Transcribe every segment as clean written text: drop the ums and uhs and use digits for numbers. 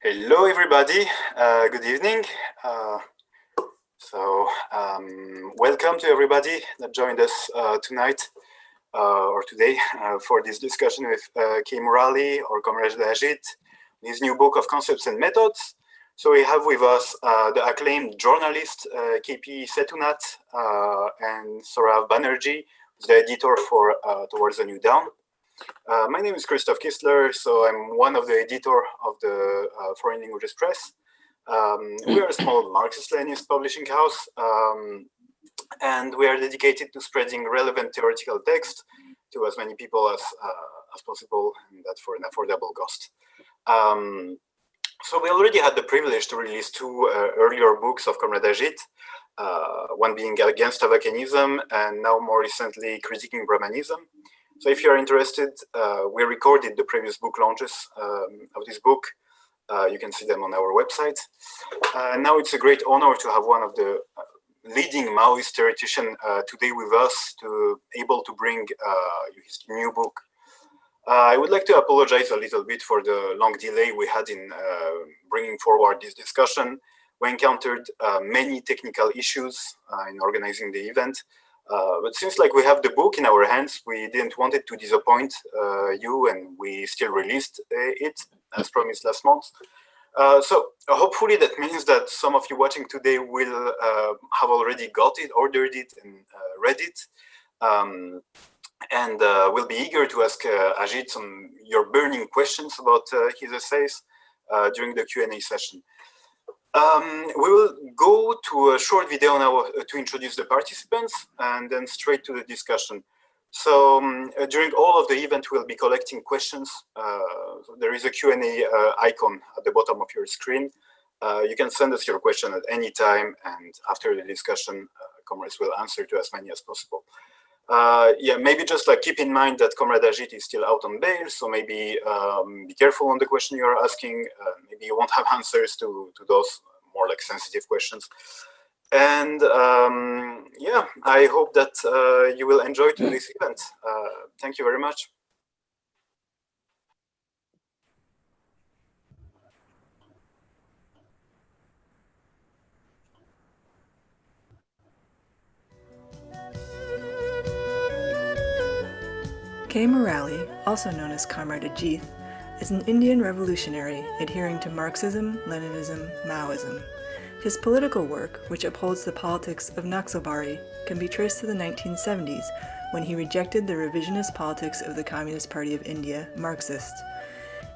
Hello, everybody. Good evening. Welcome to everybody that joined us tonight or today for this discussion with Murali or Comrade Ajit, his new book of concepts and methods. So we have with us the acclaimed journalist KP Sethunath and Saurav Banerjee, who's the editor for Towards the New Dawn. My name is Christoph Kistler, so I'm one of the editor of the Foreign Languages Press. We are a small Marxist-Leninist publishing house, and we are dedicated to spreading relevant theoretical text to as many people as possible, and that for an affordable cost. So we already had the privilege to release two earlier books of Comrade Ajit, one being Against Avakianism, and now more recently Critiquing Brahmanism. So if you're interested, we recorded the previous book launches of this book. You can see them on our website. Now it's a great honor to have one of the leading Maoist theoreticians today with us, able to bring his new book. I would like to apologize a little bit for the long delay we had in bringing forward this discussion. We encountered many technical issues in organizing the event. But since we have the book in our hands, we didn't want it to disappoint you, and we still released it as promised last month. So hopefully that means that some of you watching today will have already got it, ordered it, and read it, and will be eager to ask Ajit some your burning questions about his essays during the Q&A session. We will go to a short video now to introduce the participants and then straight to the discussion. So during all of the event, we'll be collecting questions. There is a Q&A icon at the bottom of your screen. You can send us your question at any time, and after the discussion, comrades will answer to as many as possible. Yeah, maybe just keep in mind that Comrade Ajit is still out on bail, so maybe be careful on the question you are asking. Maybe you won't have answers to those more sensitive questions. And yeah, I hope that you will enjoy today's event. Thank you very much. Murali, also known as Comrade Ajit, is an Indian revolutionary adhering to Marxism, Leninism, Maoism. His political work, which upholds the politics of Naxalbari, can be traced to the 1970s, when he rejected the revisionist politics of the Communist Party of India, Marxist.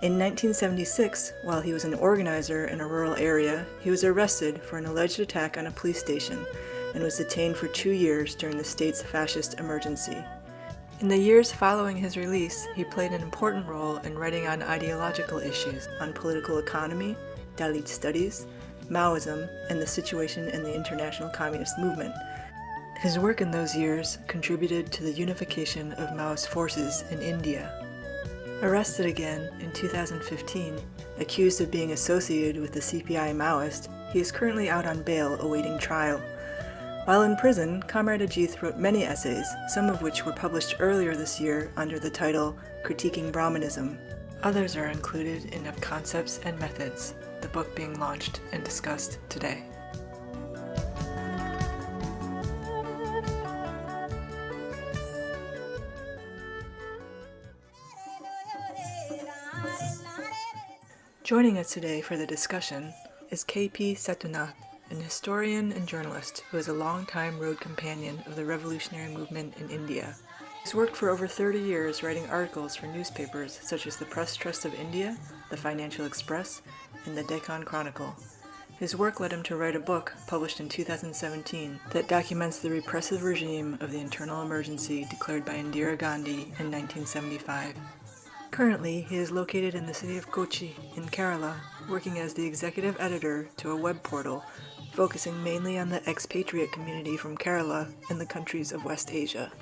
In 1976, while he was an organizer in a rural area, he was arrested for an alleged attack on a police station and was detained for 2 years during the state's fascist emergency. In the years following his release, he played an important role in writing on ideological issues on political economy, Dalit studies, Maoism, and the situation in the international communist movement. His work in those years contributed to the unification of Maoist forces in India. Arrested again in 2015, accused of being associated with the CPI Maoist, he is currently out on bail awaiting trial. While in prison, Comrade Ajit wrote many essays, some of which were published earlier this year under the title Critiquing Brahmanism. Others are included in Of Concepts and Methods, the book being launched and discussed today. Joining us today for the discussion is KP Sethunath, an historian and journalist who is a long-time road companion of the revolutionary movement in India. He's worked for over 30 years writing articles for newspapers such as the Press Trust of India, the Financial Express, and the Deccan Chronicle. His work led him to write a book, published in 2017, that documents the repressive regime of the internal emergency declared by Indira Gandhi in 1975. Currently, he is located in the city of Kochi, in Kerala, working as the executive editor to a web portal focusing mainly on the expatriate community from Kerala in the countries of West Asia.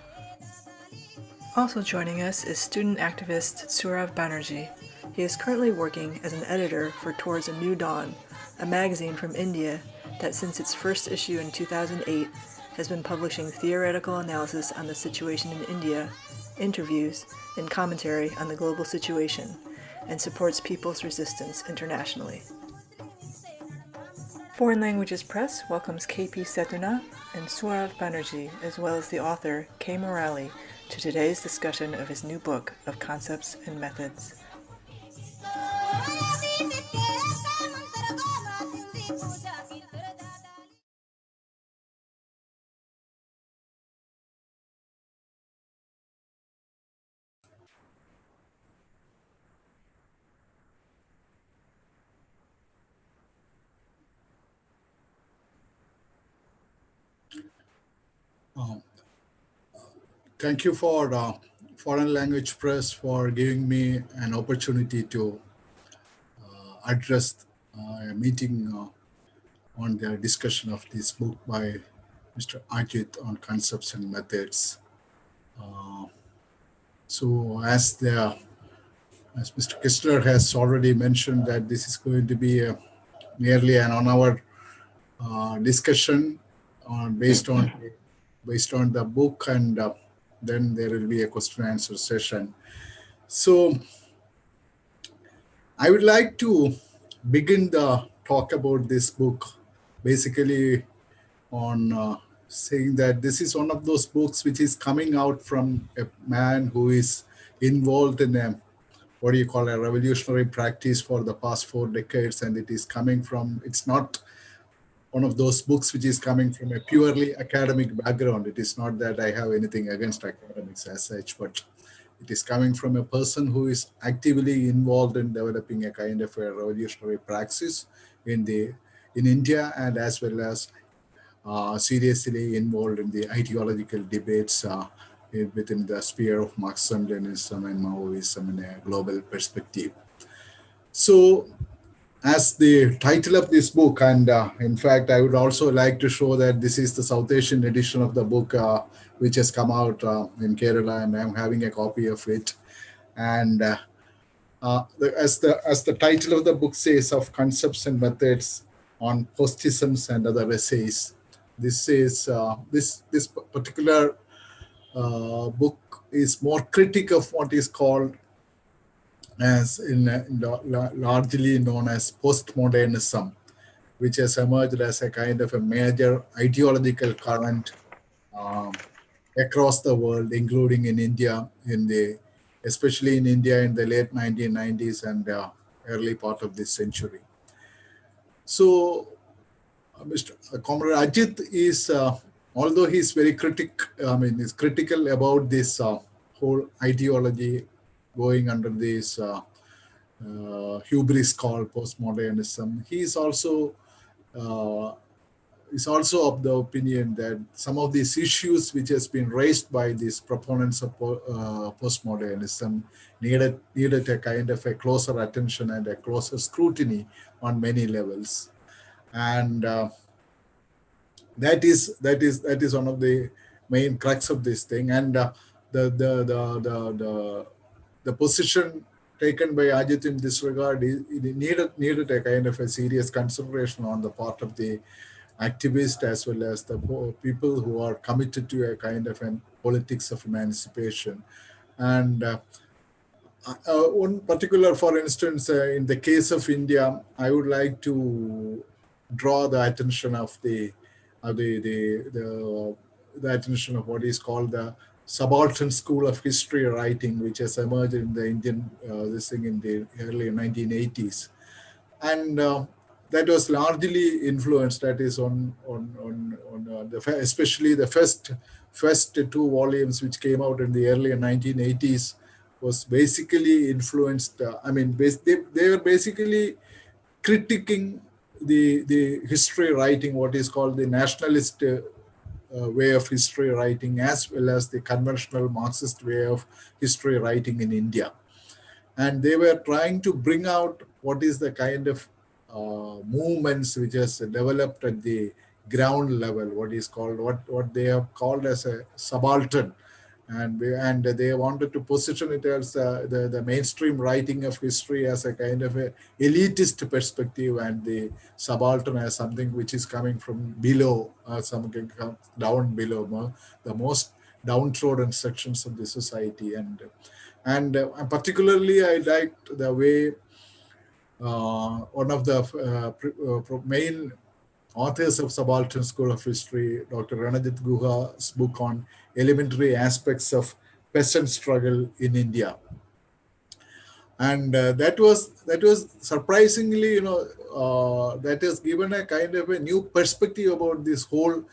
Also joining us is student activist Saurav Banerjee. He is currently working as an editor for Towards a New Dawn, a magazine from India that since its first issue in 2008 has been publishing theoretical analysis on the situation in India, interviews, and commentary on the global situation, and supports people's resistance internationally. Foreign Languages Press welcomes K.P. Setuna and Sourav Banerjee, as well as the author K. Murali, to today's discussion of his new book of concepts and methods. Thank you for Foreign Language Press for giving me an opportunity to address a meeting on the discussion of this book by Mr. Ajit on concepts and methods. So as Mr. Kistler has already mentioned that this is going to be nearly an 1 hour discussion based on the book, and then there will be a question and answer session. So I would like to begin the talk about this book basically on saying that this is one of those books which is coming out from a man who is involved in a revolutionary practice for the past 4 decades, and it's not one of those books which is coming from a purely academic background. It is not that I have anything against academics as such, but it is coming from a person who is actively involved in developing a kind of a revolutionary praxis in India, and as well as seriously involved in the ideological debates within the sphere of Marxism, Leninism, and Maoism in a global perspective. So, as the title of this book, and in fact, I would also like to show that this is the South Asian edition of the book, which has come out in Kerala, and I'm having a copy of it. And as the title of the book says, of concepts and methods on postisms and other essays, this particular book is more critic of what is called as largely known as postmodernism, which has emerged as a kind of a major ideological current across the world, including in India, especially in India in the late 1990s and early part of this century. So, Mr. Comrade Ajit is, although he's very is critical about this whole ideology going under this hubris called postmodernism. He is also of the opinion that some of these issues which has been raised by these proponents of postmodernism needed a kind of a closer attention and a closer scrutiny on many levels, and that is one of the main crux of this thing. And the position taken by Ajit in this regard needed a kind of a serious consideration on the part of the activists as well as the people who are committed to a kind of a politics of emancipation. And one particular, for instance, in the case of India, I would like to draw the attention of the attention of what is called the subaltern school of history writing, which has emerged in the Indian in the early 1980s, and that was largely influenced. That is especially the first 2 volumes which came out in the early 1980s was basically influenced. They were basically critiquing the history writing, what is called the nationalist way of history writing, as well as the conventional Marxist way of history writing in India. And they were trying to bring out what is the kind of movements which has developed at the ground level, what they have called as a subaltern. And they wanted to position it as the mainstream writing of history as a kind of a elitist perspective, and the subaltern as something which is coming from below, something down below, the most downtrodden sections of the society. And particularly I liked the way one of the main authors of Subaltern School of History, Dr. Ranajit Guha's book on elementary aspects of peasant struggle in India. And that was surprisingly, that has given a kind of a new perspective about this whole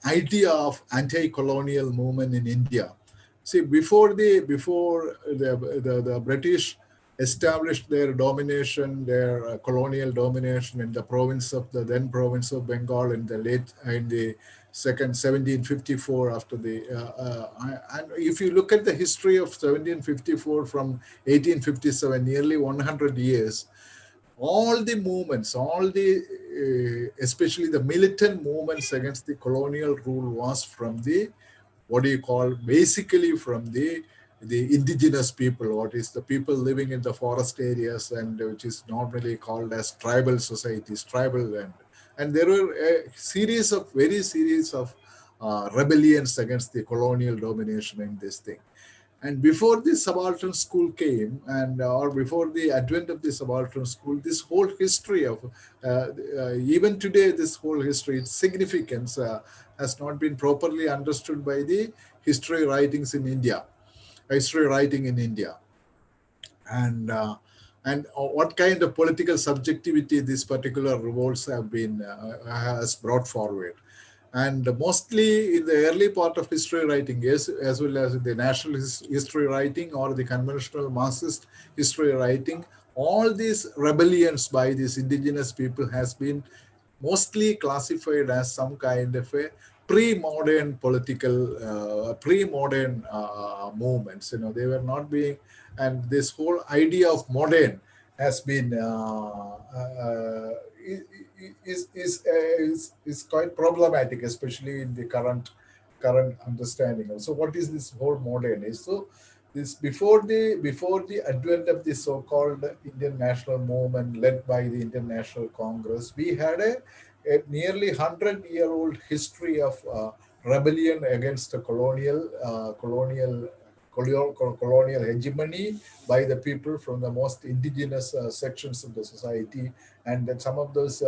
idea of anti-colonial movement in India. See, before the British established their domination, their colonial domination in the province of the then province of Bengal in the second 1754 after the and if you look at the history of 1754 from 1857, nearly 100 years, all the movements, especially the militant movements against the colonial rule was from the, basically from the indigenous people, what is the people living in the forest areas, and which is normally called as tribal societies, tribal land. And there were a very series of rebellions against the colonial domination in this thing. And before the subaltern school came, or before the advent of the subaltern school, this whole history of, even today, this whole history, its significance has not been properly understood by the history writing in India. And what kind of political subjectivity these particular revolts has brought forward. And mostly in the early part of history writing, yes, as well as in the nationalist history writing or the conventional Marxist history writing, all these rebellions by these indigenous people has been mostly classified as some kind of a pre-modern movements. They were not being, and this whole idea of modern has been is quite problematic, especially in the current understanding. So, what is this whole modern? So, this before the advent of the so-called Indian national movement led by the Indian National Congress, we had a nearly 100-year-old history of rebellion against the colonial hegemony by the people from the most indigenous sections of the society. And that some of these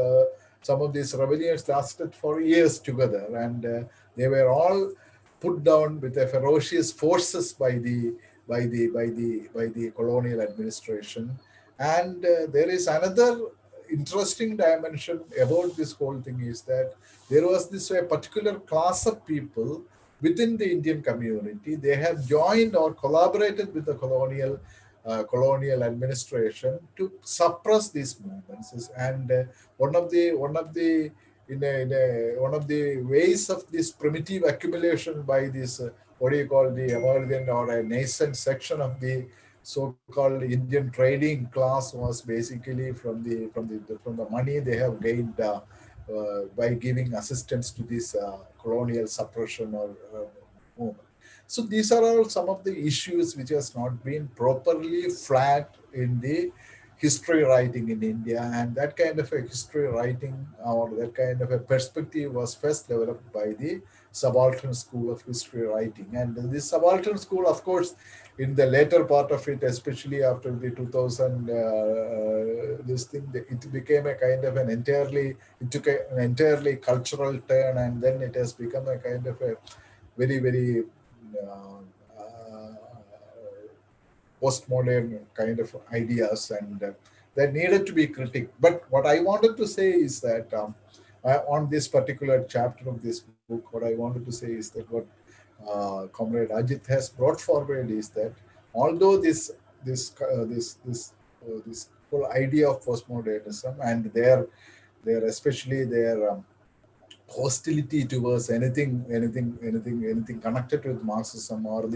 rebellions lasted for years together, and they were all put down with a ferocious forces by the colonial administration. And there is another interesting dimension about this whole thing, is that there was this particular class of people within the Indian community. They have joined or collaborated with the colonial administration to suppress these movements. And one of the ways of this primitive accumulation by this the emergent or a nascent section of the so-called Indian trading class was basically from the money they have gained by giving assistance to this colonial suppression or movement. So these are all some of the issues which has not been properly flagged in the history writing in India, and that kind of a history writing or that kind of a perspective was first developed by the subaltern school of history writing. And this subaltern school, of course, in the later part of it, especially after the 2000 it became a kind of it took an entirely cultural turn, and then it has become a kind of a very, very postmodern kind of ideas, and that needed to be critiqued. But what I wanted to say is that on this particular chapter of this book, what I wanted to say is that what Comrade Ajit has brought forward is that although this whole idea of postmodernism and especially their hostility towards anything connected with Marxism, or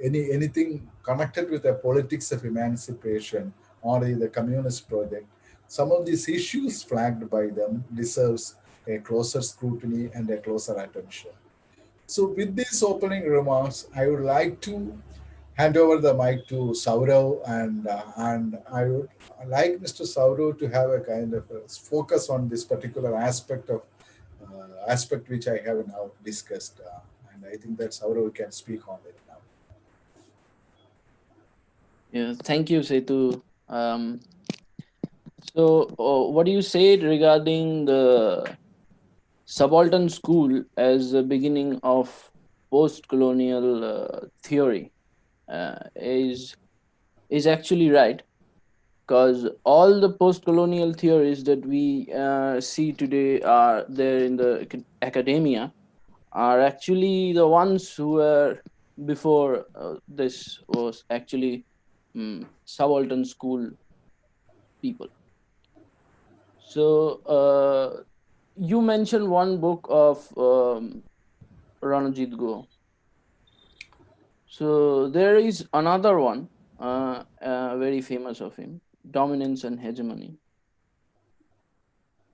anything connected with the politics of emancipation or the communist project, some of these issues flagged by them deserves a closer scrutiny and a closer attention. So with these opening remarks, I would like to hand over the mic to Saurav, and I would like Mr. Saurav to have a kind of a focus on this particular aspect which I have now discussed, and I think that Saurav can speak on it now. Yeah, thank you, Setu. So, what do you say regarding the subaltern school as the beginning of post-colonial theory? Is actually right, because all the post-colonial theories that we see today are there in the academia are actually the ones who were before this was actually subaltern school people. So you mentioned one book of Ranajit Go. So there is another one, very famous of him, Dominance and Hegemony.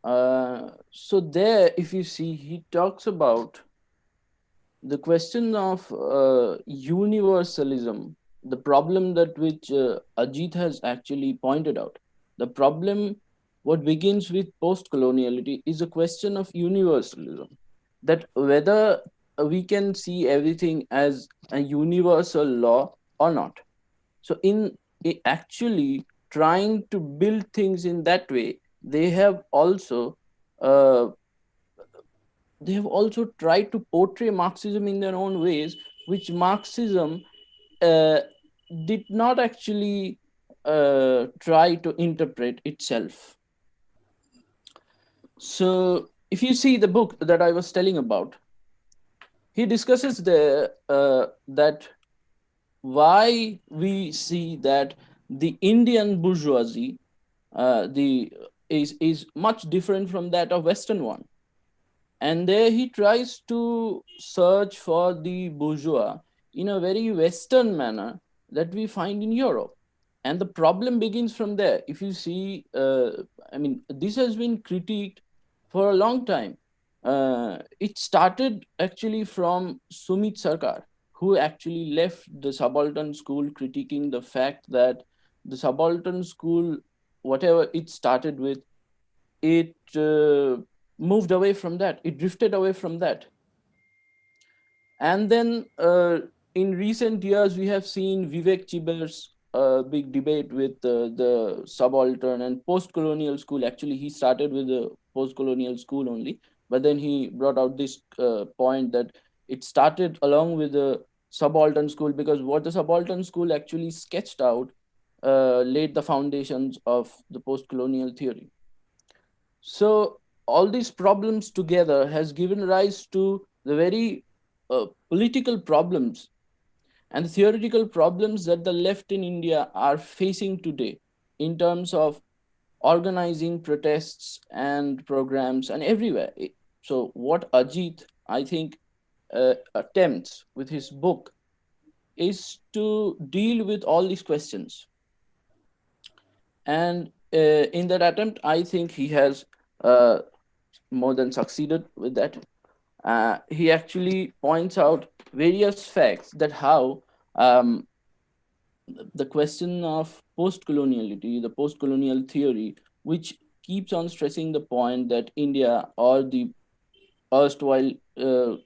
So there, if you see, he talks about the question of universalism, the problem that which Ajit has actually pointed out. The problem, what begins with post-coloniality, is a question of universalism. That whether we can see everything as a universal law or not. So in actually trying to build things in that way, uh, they have also tried to portray Marxism in their own ways, which Marxism uh, did not actually try to interpret itself. So, if you see the book that I was telling about, he discusses there that why we see that the Indian bourgeoisie the is much different from that of Western one. And there he tries to search for the bourgeois in a very Western manner that we find in Europe. And the problem begins from there. If you see, I mean, this has been critiqued for a long time. It started actually from Sumit Sarkar, who actually left the subaltern school, critiquing the fact that the subaltern school, whatever it started with, it moved away from that, it drifted away from that. And then in recent years we have seen Vivek Chiber's big debate with the subaltern and post-colonial school. Actually he started with the post-colonial school only, but then he brought out this point that it started along with the subaltern school, because what the subaltern school actually sketched out laid the foundations of the post-colonial theory. So all these problems together has given rise to the very political problems and the theoretical problems that the left in India are facing today in terms of organizing protests and programs and everywhere. So what Ajit, I think, attempts with his book is to deal with all these questions. And in that attempt, I think he has more than succeeded with that. He actually points out various facts that how the question of post-coloniality, the post-colonial theory, which keeps on stressing the point that India or the erstwhile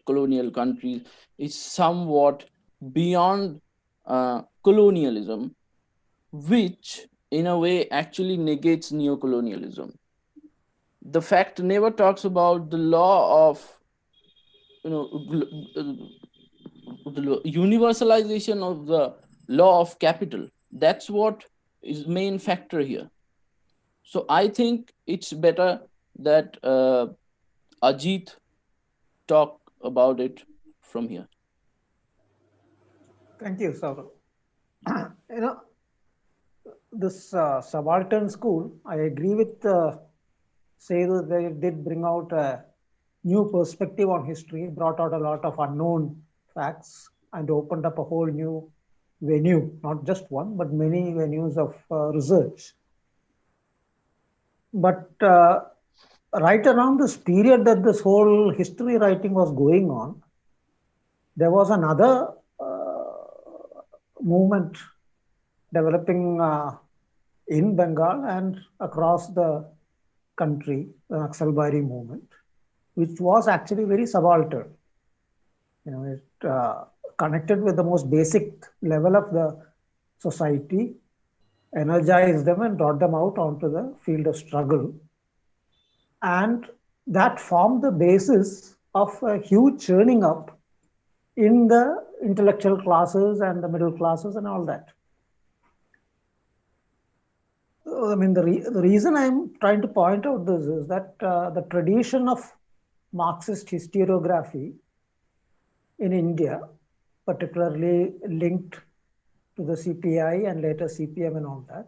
colonial countries is somewhat beyond colonialism, which in a way actually negates neocolonialism. The fact never talks about the law of, you know, the universalization of the law of capital. That's what is main factor here. So I think it's better that Ajit talk about it from here. Thank you, Saurabh. You know, this subaltern school, I agree with Sedu, they did bring out a new perspective on history, brought out a lot of unknown facts, and opened up a whole new venue, not just one, but many venues of research. But right around this period that this whole history writing was going on, there was another movement developing in Bengal and across the country, the Naxalbari movement, which was actually very subaltern. You know, it connected with the most basic level of the society energized them and brought them out onto the field of struggle. And that formed the basis of a huge churning up in the intellectual classes and the middle classes and all that. I mean, the reason I'm trying to point out this is that the tradition of Marxist historiography in India, particularly linked to the CPI and later CPM and all that,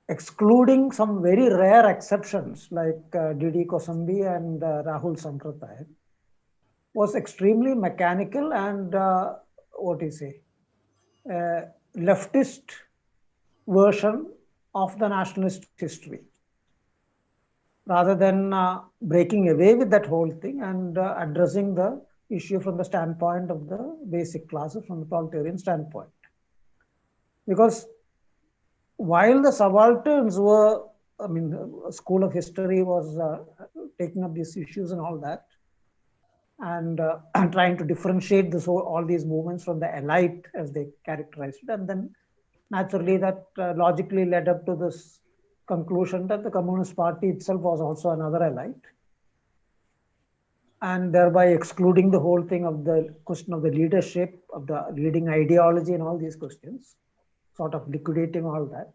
excluding some very rare exceptions like D.D. Kosambi and Rahul Sampratay, was extremely mechanical and leftist version of the nationalist history, rather than breaking away with that whole thing and addressing the issue from the standpoint of the basic classes, from the proletarian standpoint. Because while the subalterns were, I mean, the school of history was taking up these issues and all that, and trying to differentiate all these movements from the elite as they characterized it, and then naturally that logically led up to this conclusion that the Communist Party itself was also another elite, and thereby excluding the whole thing of the question of the leadership, of the leading ideology and all these questions, sort of liquidating all that.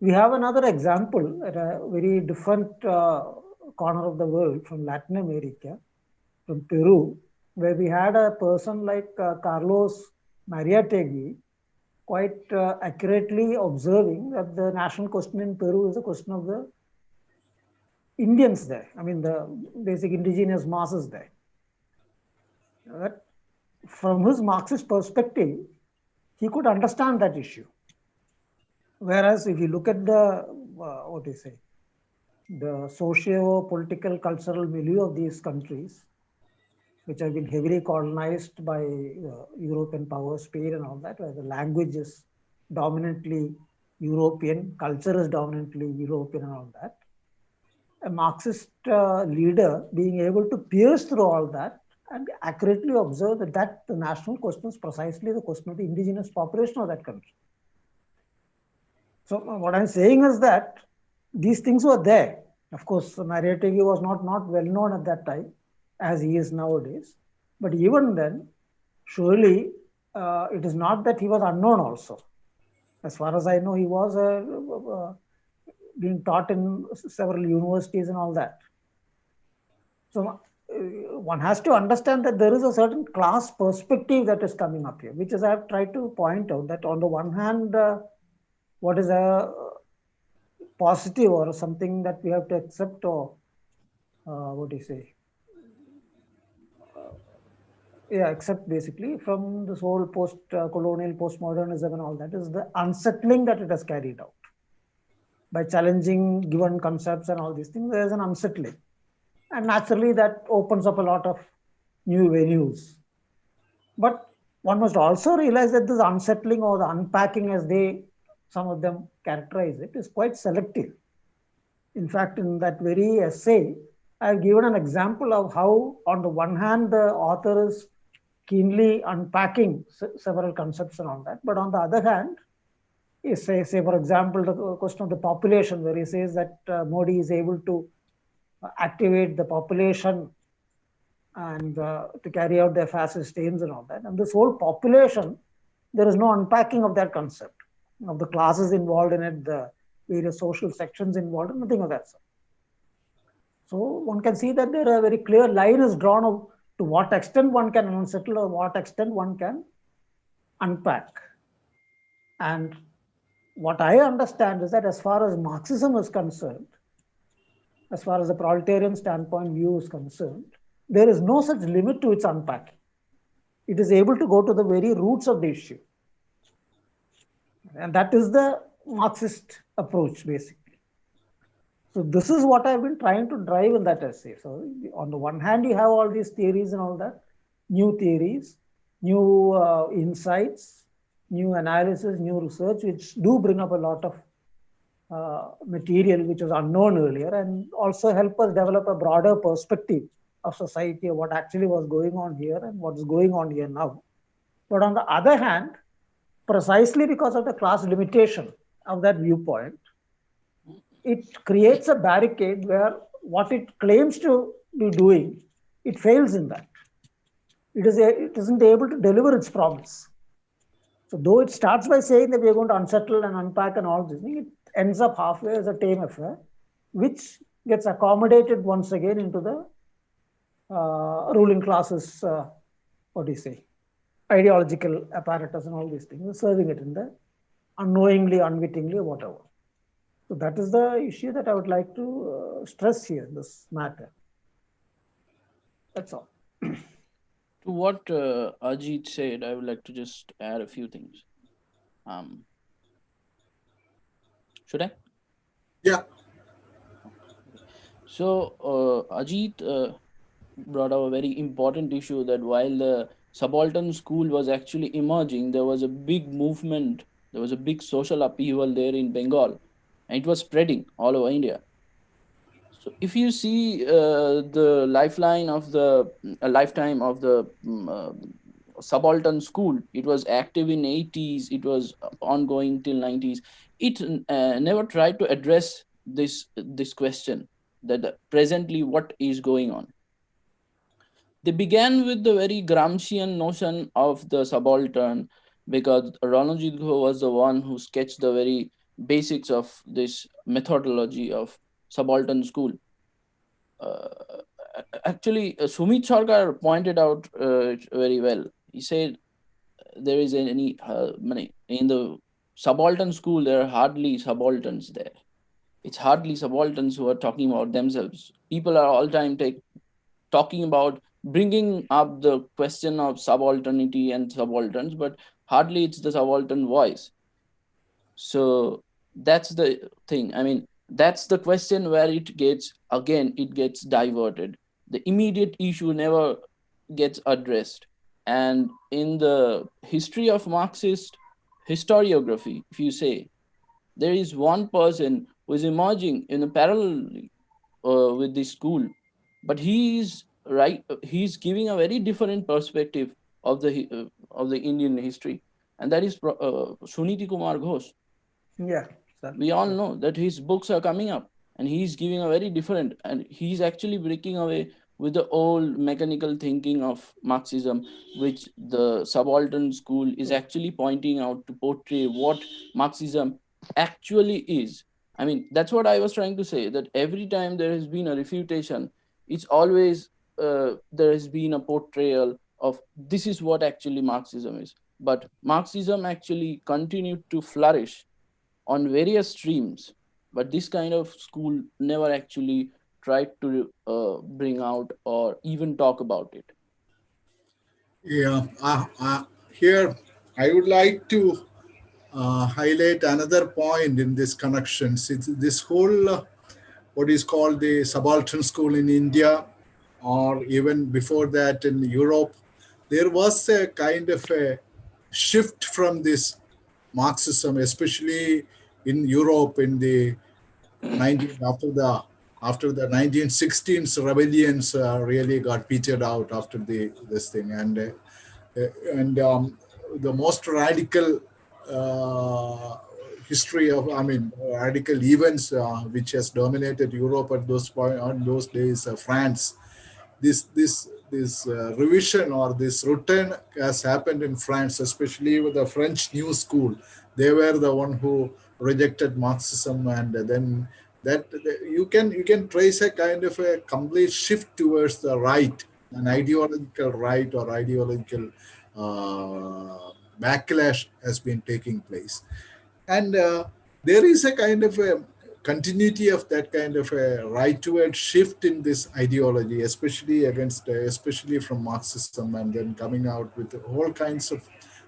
We have another example at a very different corner of the world, from Latin America, from Peru, where we had a person like Carlos Mariátegui quite accurately observing that the national question in Peru is a question of the Indians there. I mean, the basic indigenous masses there. That from his Marxist perspective, he could understand that issue. Whereas if you look at the, the socio-political cultural milieu of these countries, which have been heavily colonized by European powers, Spain and all that, where the language is dominantly European, culture is dominantly European and all that. A Marxist leader being able to pierce through all that and accurately observe that the national question is precisely the question of the indigenous population of that country. So what I'm saying is that these things were there. Of course, Mariátegui was not well known at that time, as he is nowadays. But even then, surely it is not that he was unknown also. As far as I know, he was being taught in several universities and all that. So one has to understand that there is a certain class perspective that is coming up here, which is I have tried to point out that on the one hand, what is a positive or something that we have to accept, or accept basically from this whole post-colonial, postmodernism and all that, is the unsettling that it has carried out. By challenging given concepts and all these things, there is an unsettling. And naturally that opens up a lot of new venues. But one must also realize that this unsettling or the unpacking, as some of them characterize it, is quite selective. In fact, in that very essay, I have given an example of how, on the one hand, the author is keenly unpacking several concepts and all that, but on the other hand, say for example, the question of the population, where he says that Modi is able to activate the population and to carry out their fascist aims and all that. And this whole population, there is no unpacking of that concept, of the classes involved in it, the various social sections involved, nothing of that sort. So one can see that there are very clear line is drawn of to what extent one can unsettle or what extent one can unpack. And what I understand is that as far as Marxism is concerned, as far as the proletarian standpoint view is concerned, there is no such limit to its unpacking. It is able to go to the very roots of the issue. And that is the Marxist approach, basically. So this is what I've been trying to drive in that essay. So on the one hand, you have all these theories and all that, new theories, new insights, new analysis, new research, which do bring up a lot of material which was unknown earlier, and also help us develop a broader perspective of society, of what actually was going on here and what is going on here now. But on the other hand, precisely because of the class limitation of that viewpoint, it creates a barricade where what it claims to be doing, it fails in that. It isn't able to deliver its promise. So though it starts by saying that we are going to unsettle and unpack and all this thing, it ends up halfway as a tame affair, which gets accommodated once again into the ruling classes, what do you say, ideological apparatus and all these things, serving it in the unknowingly, unwittingly, whatever. So that is the issue that I would like to stress here in this matter. That's all. To what Ajit said, I would like to just add a few things. Should I? Yeah. So Ajit brought up a very important issue that while the subaltern school was actually emerging, there was a big movement, there was a big social upheaval there in Bengal, and it was spreading all over India. So if you see the lifetime of the subaltern school, it was active in 80s, it was ongoing till 90s. It never tried to address this question that presently what is going on. They began with the very Gramscian notion of the subaltern, because Ranajit was the one who sketched the very basics of this methodology of subaltern school. Actually, Sumit Sarkar pointed out very well. He said there is any in the subaltern school, there are hardly subalterns there. It's hardly subalterns who are talking about themselves. People are all time talking about bringing up the question of subalternity and subalterns, but hardly it's the subaltern voice. So that's the thing. I mean, that's the question where it gets diverted. The immediate issue never gets addressed. And in the history of Marxist historiography, if you say, there is one person who is emerging in a parallel with this school, but he's giving a very different perspective of the Indian history, and that is Suniti Kumar Ghosh. Yeah, we all know that his books are coming up, and he's giving a very different, and he's actually breaking away with the old mechanical thinking of Marxism, which the subaltern school is actually pointing out to portray what Marxism actually is. I mean, that's what I was trying to say, that every time there has been a refutation, it's always there has been a portrayal of this is what actually Marxism is. But Marxism actually continued to flourish on various streams, but this kind of school never actually tried to bring out or even talk about it. Yeah. Here, I would like to highlight another point in this connections. It's this whole what is called the subaltern school in India, or even before that in Europe, there was a kind of a shift from this Marxism, especially in Europe in the 19 after the 1916s rebellions really got petered out after this thing, and the most radical history of, I mean, radical events which has dominated Europe at on those days, France. This revision or this return has happened in France, especially with the French New School. They were the one who rejected Marxism, and then that you can trace a kind of a complete shift towards the right, an ideological right or ideological backlash has been taking place, and there is a kind of a continuity of that kind of a rightward shift in this ideology, especially from Marxism, and then coming out with all kinds of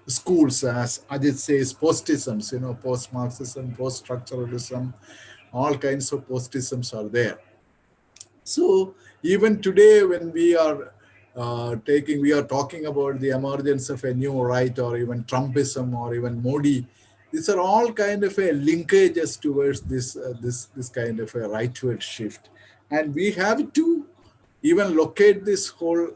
schools, as Ajit says, postisms, post-Marxism, post-structuralism, all kinds of postisms are there. So even today, when we are talking about the emergence of a new right, or even Trumpism, or even Modi. These are all kind of a linkages towards this kind of a rightward shift, and we have to even locate this whole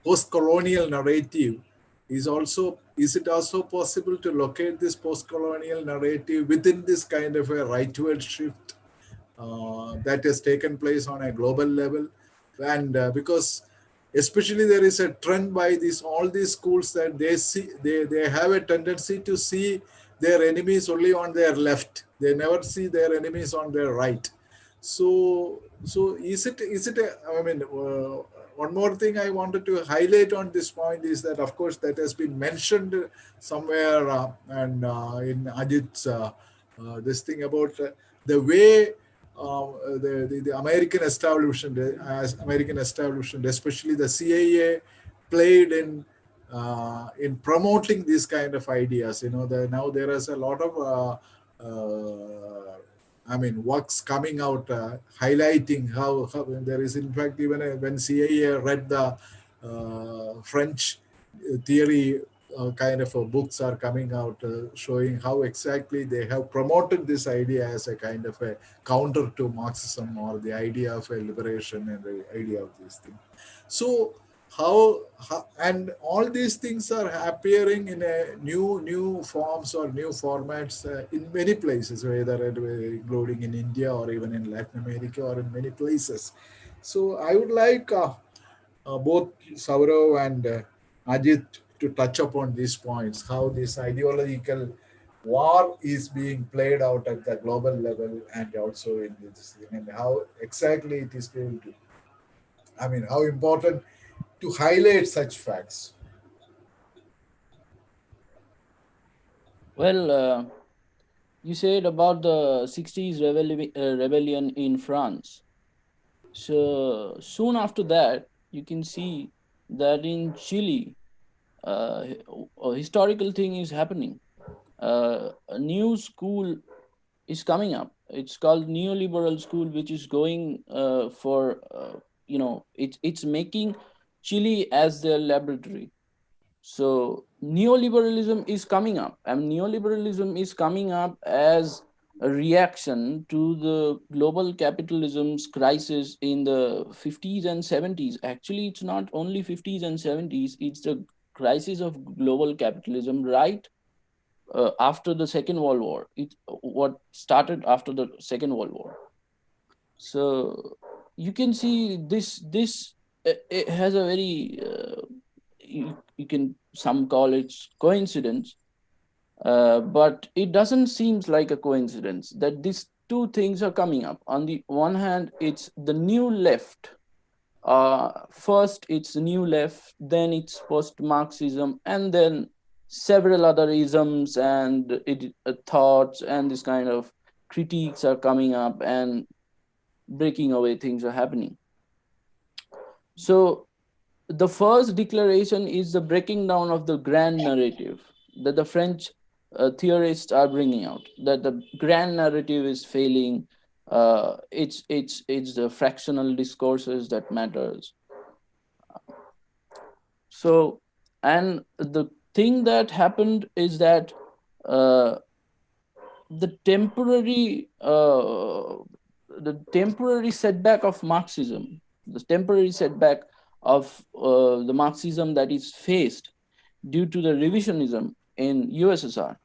post-colonial narrative is it also possible to locate this post-colonial narrative within this kind of a rightward shift that has taken place on a global level? And because especially there is a trend by all these schools that they have a tendency to see their enemies only on their left. They never see their enemies on their right. So is it I mean, one more thing I wanted to highlight on this point is that, of course, that has been mentioned somewhere and in Ajit's this thing about the way the American establishment, especially the CIA, played in promoting these kind of ideas. Now there is a lot of works coming out highlighting how there is, in fact, even when CIA read the French theory kind of books are coming out showing how exactly they have promoted this idea as a kind of a counter to Marxism, or the idea of a liberation and the idea of these things. So how and all these things are appearing in a new forms or new formats in many places, whether including in India or even in Latin America or in many places. So I would like both Saurav and Ajit to touch upon these points, how this ideological war is being played out at the global level and also in this thing, and how exactly it is going to, how important to highlight such facts. Well, you said about the 60s rebellion in France. So soon after that, you can see that in Chile, a historical thing is happening. A new school is coming up. It's called neoliberal school, which is going for it's making Chile as their laboratory. So neoliberalism is coming up, and neoliberalism is coming up as a reaction to the global capitalism's crisis in the 50s and 70s. Actually, it's not only 50s and 70s, it's the crisis of global capitalism right after the Second World War. What started after the Second World War. So you can see this it has a very you can some call it coincidence, but it doesn't seem like a coincidence that these two things are coming up. On the one hand, it's the new left. First it's the new left, then it's post-Marxism, and then several other isms and thoughts and this kind of critiques are coming up, and breaking away things are happening. So the first declaration is the breaking down of the grand narrative that the French theorists are bringing out, that the grand narrative is failing. It's the fractional discourses that matters. So, and the thing that happened is that the temporary setback of Marxism, the temporary setback of the Marxism that is faced due to the revisionism in USSR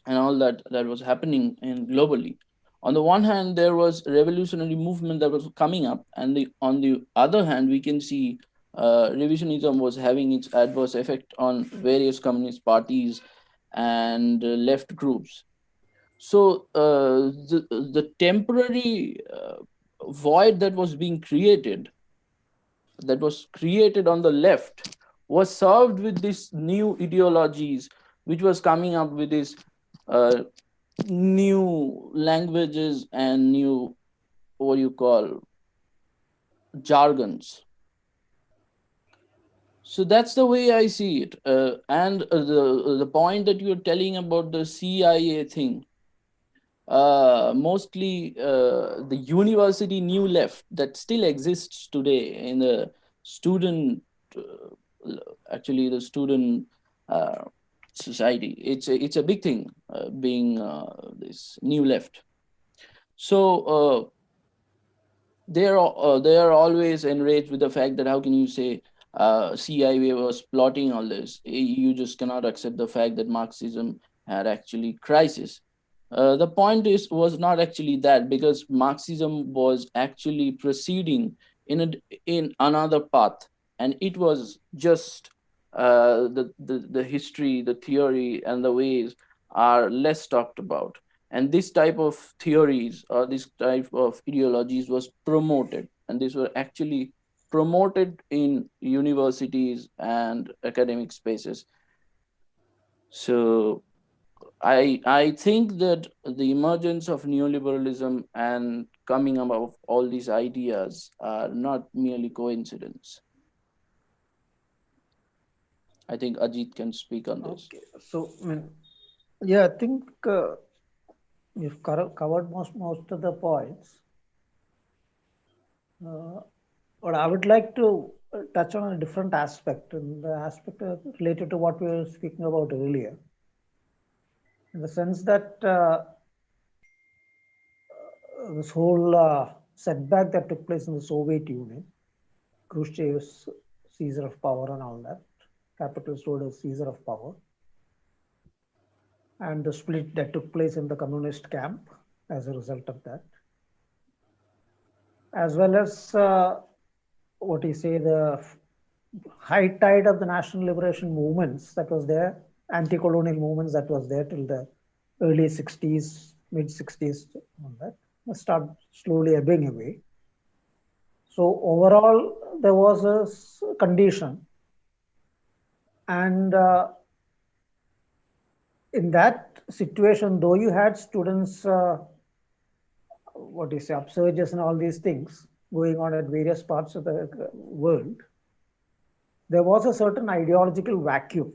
and all that was happening in globally. On the one hand, there was a revolutionary movement that was coming up, and on the other hand, we can see revisionism was having its adverse effect on various communist parties and left groups. So the temporary void that was being created, on the left, was served with these new ideologies, which was coming up with these new languages and new, what you call, jargons. So that's the way I see it. And the point that you're telling about the CIA thing, mostly the university new left that still exists today in the student, actually the student society. It's a big thing, being this new left. So they are always enraged with the fact that how can you say CIA was plotting all this. You just cannot accept the fact that Marxism had actually crisis. The point was not actually that, because Marxism was actually proceeding in another path, and it was just the history, the theory, and the ways are less talked about. And this type of theories or this type of ideologies was promoted, and these were actually promoted in universities and academic spaces. So I think that the emergence of neoliberalism and coming up of all these ideas are not merely coincidence. I think Ajit can speak on this. Okay, so I mean, yeah, I think you've covered most of the points. But I would like to touch on a different aspect, and the aspect related to what we were speaking about earlier, in the sense that this whole setback that took place in the Soviet Union, Khrushchev's seizure of power and all that, capitalist order's seizure of power, and the split that took place in the communist camp as a result of that, as well as what you say, the high tide of the national liberation movements that was there, anti-colonial movements that was there till the early 60s, mid 60s, on that, start slowly ebbing away. So overall, there was a condition, and in that situation, though you had students, what do you say, upsurges and all these things going on at various parts of the world, there was a certain ideological vacuum,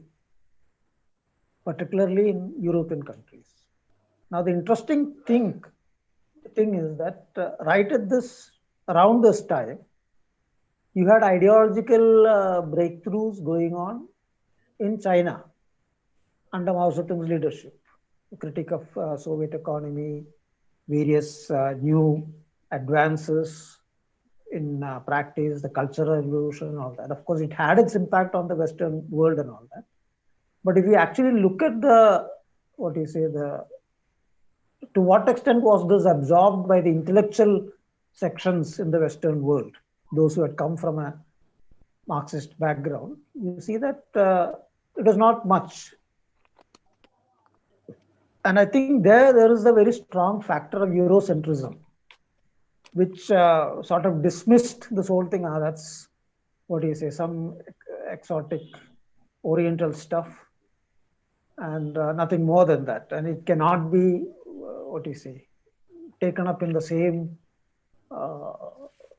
particularly in European countries. Now, the interesting thing is that right at around this time, you had ideological breakthroughs going on in China under Mao Zedong's leadership, the critique of Soviet economy, various new advances in practice, the cultural revolution and all that. Of course, it had its impact on the Western world and all that. But if you actually look at to what extent was this absorbed by the intellectual sections in the Western world, those who had come from a Marxist background, you see that it was not much. And I think there is a very strong factor of Eurocentrism, which sort of dismissed this whole thing. That's, some exotic Oriental stuff, and nothing more than that. And it cannot be, taken up in the same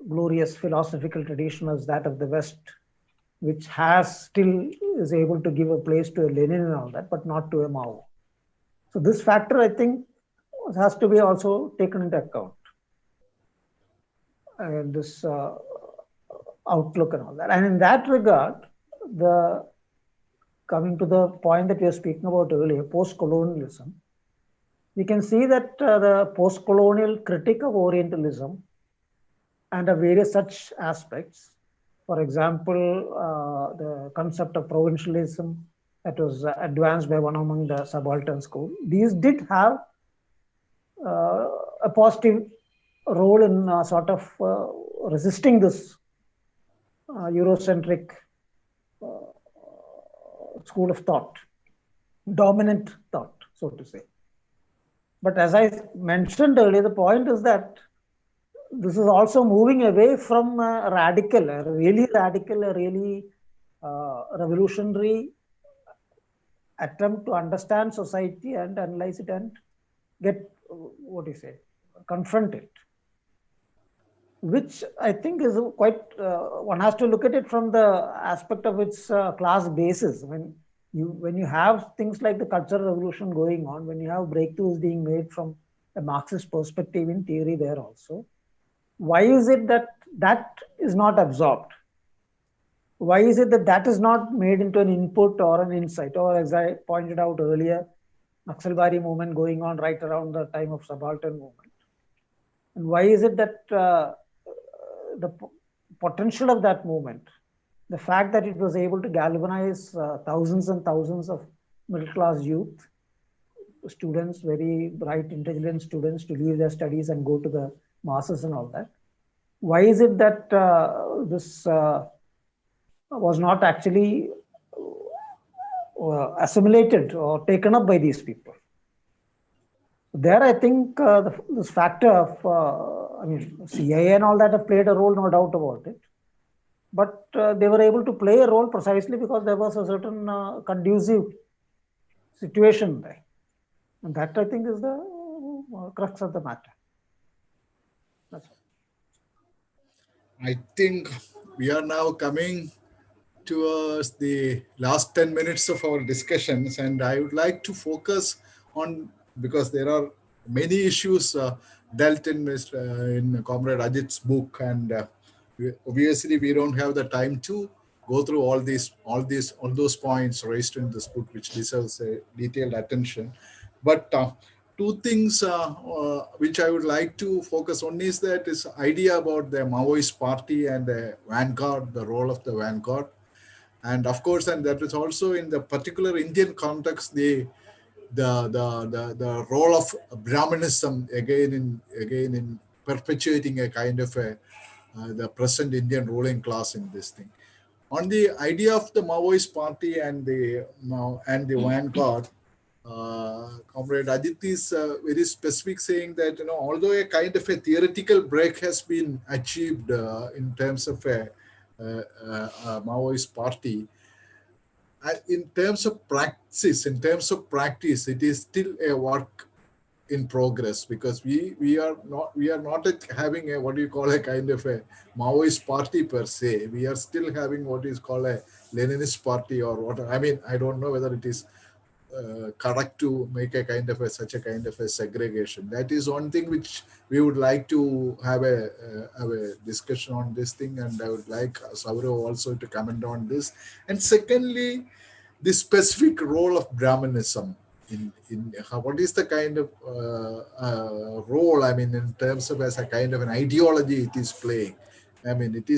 glorious philosophical tradition as that of the West, which still is able to give a place to a Lenin and all that, but not to a Mao. So this factor, I think, has to be also taken into account. And this outlook and all that. And in that regard, coming to the point that we were speaking about earlier, post-colonialism, we can see that the post-colonial critique of Orientalism and of various such aspects, for example, the concept of provincialism that was advanced by one among the subaltern school, these did have a positive role in sort of resisting this Eurocentric school of thought, dominant thought, so to say. But as I mentioned earlier, the point is that this is also moving away from a really revolutionary attempt to understand society and analyze it and confront it. Which I think is quite, one has to look at it from the aspect of its class basis. When you have things like the Cultural Revolution going on, when you have breakthroughs being made from a Marxist perspective in theory there also, why is it that is not absorbed? Why is it that is not made into an input or an insight? Or as I pointed out earlier, Naxalbari movement going on right around the time of subaltern movement. And why is it that the potential of that movement, the fact that it was able to galvanize thousands and thousands of middle class youth, students, very bright, intelligent students, to leave their studies and go to the masses and all that. Why is it that this was not actually assimilated or taken up by these people? There, I think this factor of, I mean, CIA and all that have played a role, no doubt about it. But they were able to play a role precisely because there was a certain conducive situation there. And that, I think, is the crux of the matter. That's all. I think we are now coming towards the last 10 minutes of our discussions, and I would like to focus on, because there are many issues dealt in Comrade Ajit's book, and obviously we don't have the time to go through all those points raised in this book, which deserves a detailed attention. But two things which I would like to focus on is that this idea about the Maoist party and the vanguard, the role of the vanguard. And of course, and that is also in the particular Indian context, the role of Brahmanism again in perpetuating a kind of the present Indian ruling class in this thing. On the idea of the Maoist party and the vanguard, Comrade Ajit is very specific, saying that although a kind of a theoretical break has been achieved in terms of a Maoist party, in terms of practice, it is still a work in progress, because we are not having a what you call a kind of a Maoist party per se. We are still having what is called a Leninist party, or what. I mean, I don't know whether it is correct to make a kind of such a kind of a segregation. That is one thing which we would like to have a discussion on this thing, and I would like Saurav also to comment on this. And secondly, the specific role of Brahmanism in what is the kind of role, I mean, in terms of as a kind of an ideology it is playing. I mean, it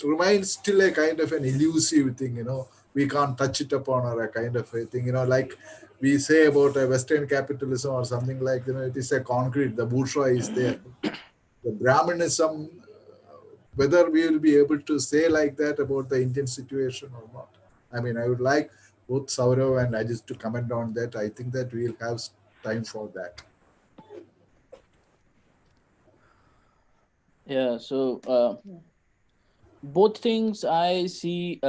remains still a kind of an elusive thing, we can't touch it upon, or a kind of a thing, like we say about a Western capitalism or something like, it is a concrete, the bourgeois is there. The Brahmanism, whether we will be able to say like that about the Indian situation or not. I mean, I would like both Saurav and Ajit to comment on that. I think that we'll have time for that. Yeah, so both things I see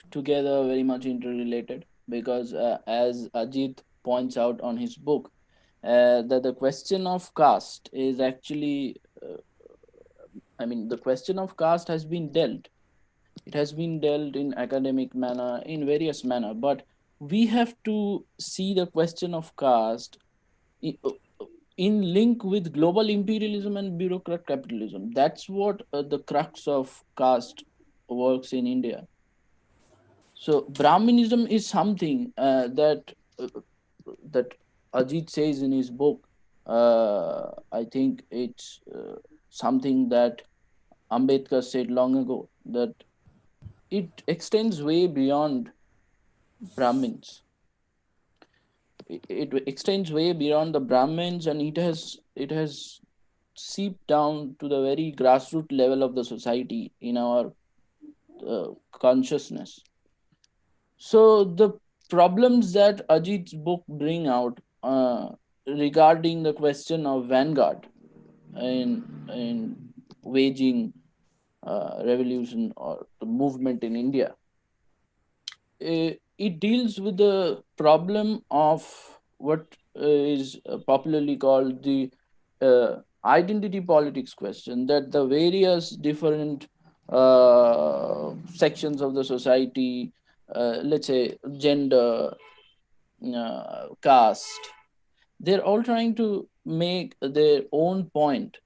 together very much interrelated, because as Ajit points out on his book, that the question of caste is actually, the question of caste has been dealt. It has been dealt in academic manner, in various manner, but we have to see the question of caste in link with global imperialism and bureaucrat capitalism. That's what the crux of caste works in India. So Brahminism is something that Ajit says in his book. I think it's something that Ambedkar said long ago, that it extends way beyond Brahmins. It extends way beyond the Brahmins, and it has seeped down to the very grassroots level of the society in our consciousness. So the problems that Ajit's book bring out regarding the question of vanguard in waging revolution or the movement in India, it deals with the problem of what is popularly called the identity politics question, that the various different sections of the society, let's say gender, caste, they're all trying to make their own point,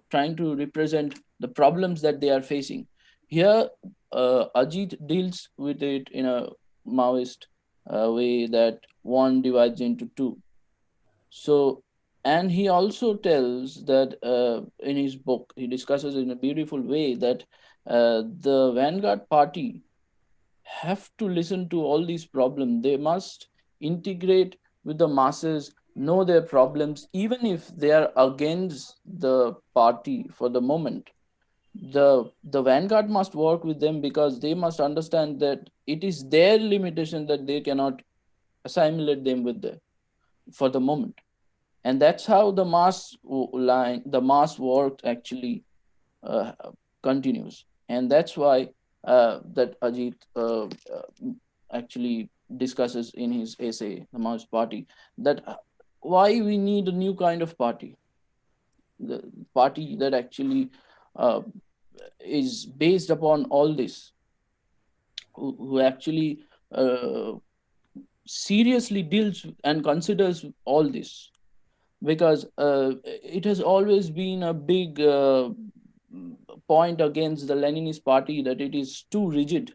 trying to represent the problems that they are facing. Here, Ajit deals with it in a Maoist way, that one divides into two. So, and he also tells that in his book, he discusses in a beautiful way that the vanguard party have to listen to all these problems. They must integrate with the masses, know their problems, even if they are against the party for the moment. The vanguard must work with them, because they must understand that it is their limitation that they cannot assimilate them with them for the moment. And that's how the mass work actually uh, continues. And that's why that Ajit actually discusses in his essay, The Maoist Party, that why we need a new kind of party, the party that actually uh, is based upon all this, who actually uh, seriously deals and considers all this, because it has always been a big point against the Leninist party that it is too rigid,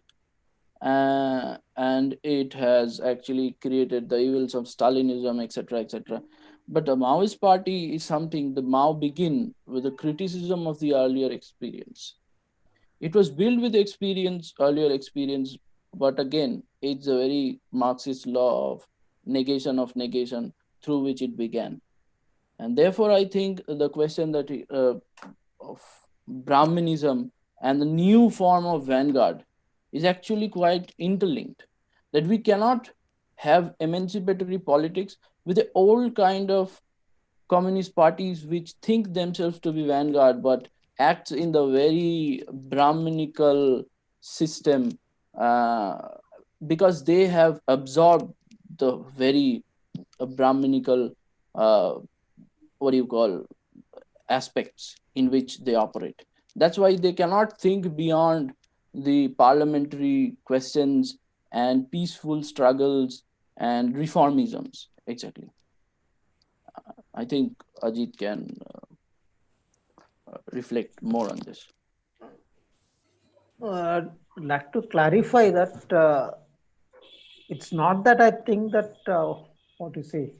and it has actually created the evils of Stalinism, etc., etc. But the Maoist party is something the Mao begin with a criticism of the earlier experience. It was built with earlier experience, but again, it's a very Marxist law of negation through which it began. And therefore, I think the question that of Brahmanism and the new form of vanguard is actually quite interlinked. That we cannot have emancipatory politics with the old kind of communist parties which think themselves to be vanguard but acts in the very Brahminical system, because they have absorbed the very Brahminical what do you call aspects in which they operate. That's why they cannot think beyond the parliamentary questions and peaceful struggles and reformisms. Exactly. I think Ajit can reflect more on this. I'd like to clarify that it's not that I think that, what you say,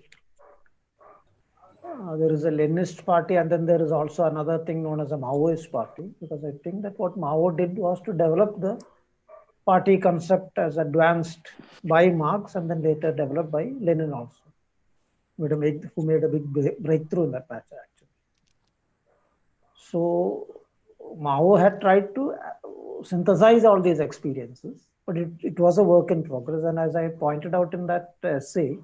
there is a Leninist party and then there is also another thing known as a Maoist party, because I think that what Mao did was to develop the party concept as advanced by Marx and then later developed by Lenin also, who made a big breakthrough in that matter actually. So Mao had tried to synthesize all these experiences, but it was a work in progress. And as I pointed out in that essay,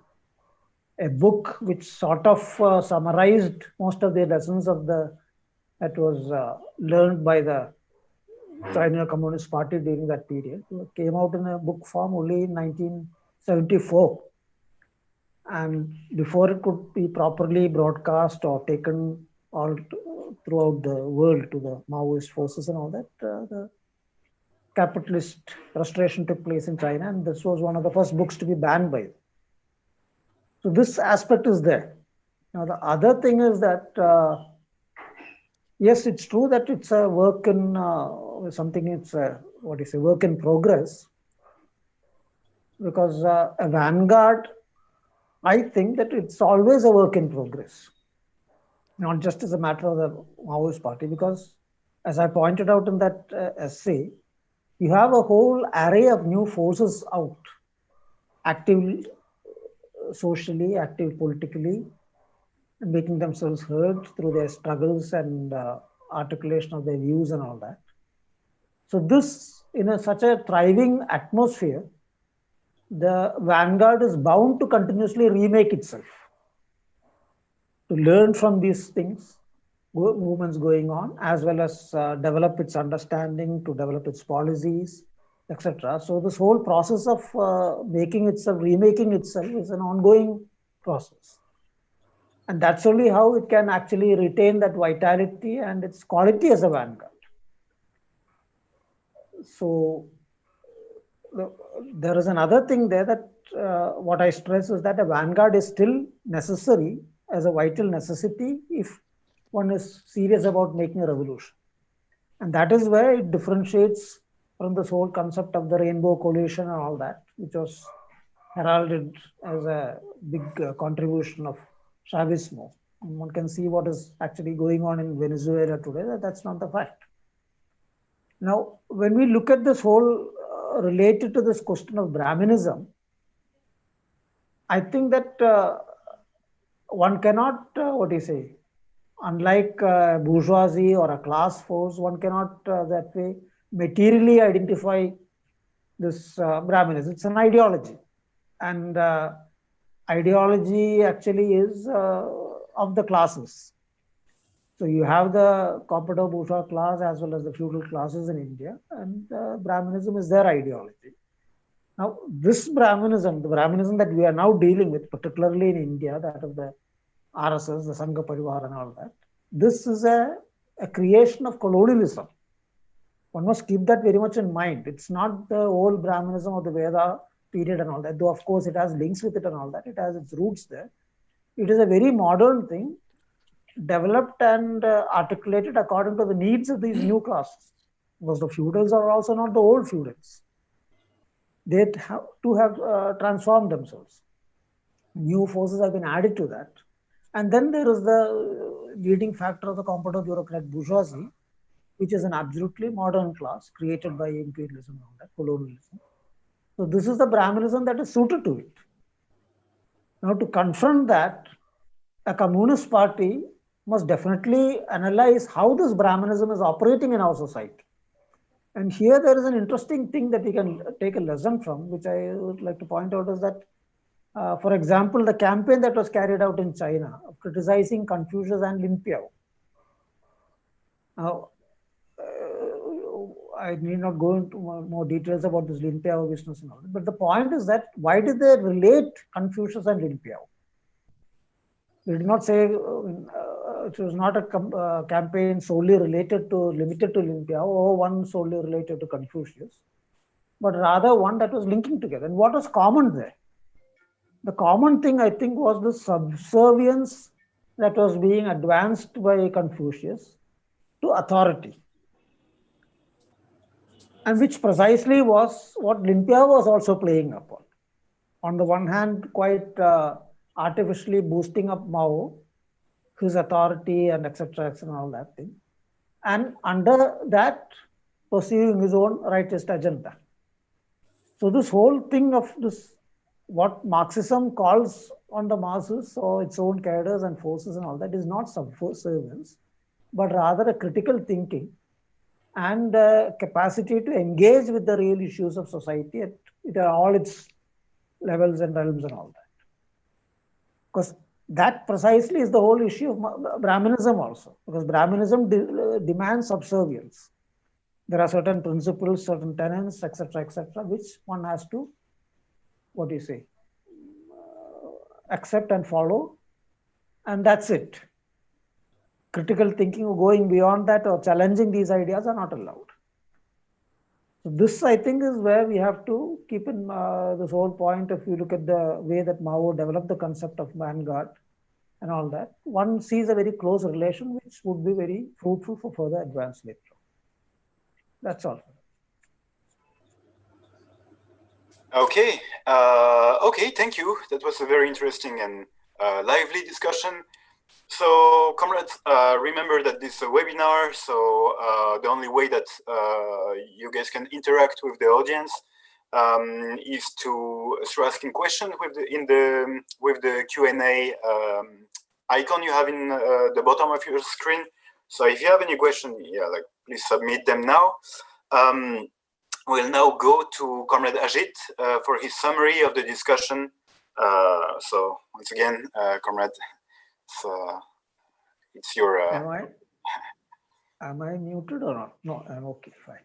a book which sort of summarized most of the lessons that was learned by the China Communist Party during that period came out in a book form only in 1974. And before it could be properly broadcast or taken all throughout the world to the Maoist forces and all that, the capitalist restoration took place in China, and this was one of the first books to be banned by them. So this aspect is there. Now the other thing is that yes, it's true that it's a work in it's a work in progress, because a vanguard, I think that it's always a work in progress, not just as a matter of the Maoist party, because as I pointed out in that essay, you have a whole array of new forces out, active socially, active politically, making themselves heard through their struggles and articulation of their views and all that. So this, in such a thriving atmosphere, the vanguard is bound to continuously remake itself, to learn from these things, movements going on, as well as develop its understanding, to develop its policies, etc. So this whole process of remaking itself is an ongoing process. And that's only how it can actually retain that vitality and its quality as a vanguard. So there is another thing there that what I stress is that a vanguard is still necessary as a vital necessity if one is serious about making a revolution. And that is where it differentiates from this whole concept of the rainbow coalition and all that, which was heralded as a big contribution of Chavismo. And one can see what is actually going on in Venezuela today, that's not the fact. Now, when we look at this whole related to this question of Brahminism, I think that one cannot, what do you say, unlike bourgeoisie or a class force, one cannot that way materially identify this Brahminism. It's an ideology. And ideology actually is of the classes. So you have the comprador bourgeois class as well as the feudal classes in India, and Brahminism is their ideology. Now, this Brahminism, the Brahminism that we are now dealing with, particularly in India, that of the RSS, the Sangha Parivar and all that, this is a creation of colonialism. One must keep that very much in mind. It's not the old Brahminism of the Veda period and all that, though of course it has links with it and all that. It has its roots there. It is a very modern thing, developed and articulated according to the needs of these new classes. Because the feudals are also not the old feudals. They have to have transformed themselves. New forces have been added to that. And then there is the leading factor of the comprador bureaucrat bourgeoisie, which is an absolutely modern class created by imperialism and all that, colonialism. So this is the Brahminism that is suited to it. Now, to confront that, a communist party must definitely analyze how this Brahminism is operating in our society. And here there is an interesting thing that we can take a lesson from, which I would like to point out, is that, for example, the campaign that was carried out in China of criticizing Confucius and Lin Piao. Now, I need not go into more details about this Lin Piao business and all that, but the point is that why did they relate Confucius and Lin Piao? They did not say it was not a campaign solely limited to Lin Piao or one solely related to Confucius, but rather one that was linking together. And what was common there? The common thing, I think, was the subservience that was being advanced by Confucius to authority, and which precisely was what Lin Piao was also playing upon. On the one hand, quite artificially boosting up Mao, his authority and etc. and all that thing, and under that pursuing his own rightist agenda. So this whole thing of this, what Marxism calls on the masses or its own cadres and forces and all that, is not subservience, but rather a critical thinking and capacity to engage with the real issues of society at all its levels and realms and all that. Because that precisely is the whole issue of Brahminism also, because Brahminism demands subservience. There are certain principles, certain tenets, etc., which one has to, what do you say, accept and follow, and that's it. Critical thinking or going beyond that or challenging these ideas are not allowed. So this, I think, is where we have to keep in this whole point. If you look at the way that Mao developed the concept of vanguard and all that, one sees a very close relation, which would be very fruitful for further advance later. That's all. Okay. Okay, thank you. That was a very interesting and lively discussion. So, comrades, remember that this is a webinar, so the only way that you guys can interact with the audience is through asking questions with the Q&A icon you have in the bottom of your screen. So if you have any question, please submit them now. We'll now go to Comrade Ajit for his summary of the discussion. So once again, Comrade, it's your... Am I muted or not? No, I'm okay, fine.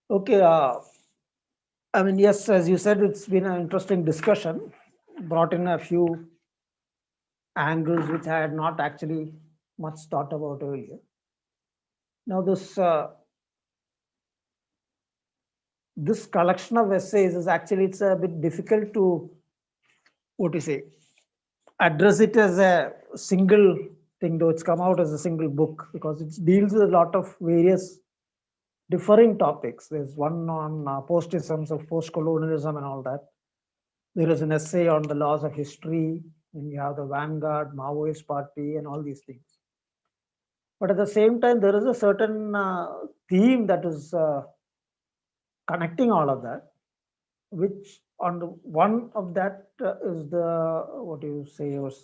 Okay, I mean, yes, as you said, it's been an interesting discussion, brought in a few angles which I had not actually much thought about earlier. Now, this collection of essays is actually, it's a bit difficult to, address it as a single thing, though it's come out as a single book, because it deals with a lot of various differing topics. There's one on post-isms of post-colonialism and all that. There is an essay on the laws of history, and you have the vanguard, Maoist party, and all these things. But at the same time, there is a certain theme that is connecting all of that, which on the one of that is the, what do you say, was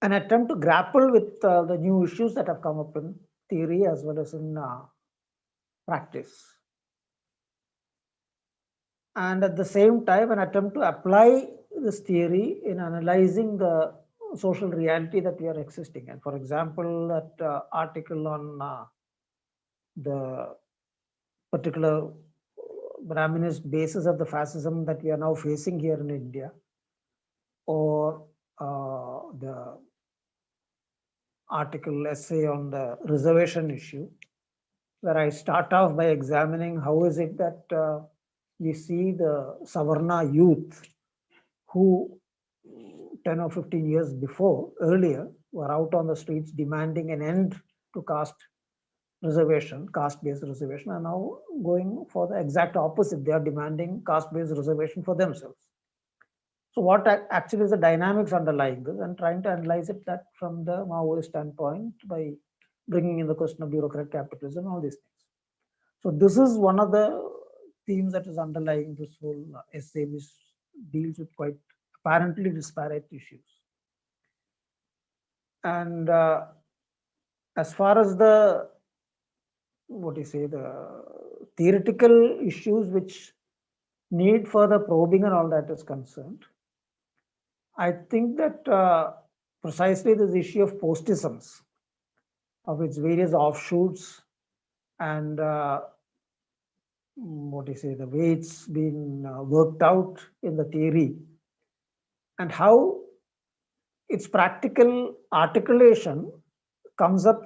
an attempt to grapple with the new issues that have come up in theory as well as in practice. And at the same time, an attempt to apply this theory in analyzing the social reality that we are existing in. For example, that article on the particular Brahminist basis of the fascism that we are now facing here in India, or the article essay on the reservation issue, where I start off by examining how is it that we see the Savarna youth who 10 or 15 years earlier were out on the streets demanding an end to caste reservation, caste-based reservation, are now going for the exact opposite. They are demanding caste-based reservation for themselves. So what actually is the dynamics underlying this, and trying to analyze it that from the Maoist standpoint by bringing in the question of bureaucrat capitalism, all these things. So this is one of the themes that is underlying this whole essay, which deals with quite apparently disparate issues. And as far as the, what do you say, the theoretical issues which need further probing and all that is concerned, I think that precisely this issue of postisms, of its various offshoots, and what do you say, the way it's been worked out in the theory, and how its practical articulation comes up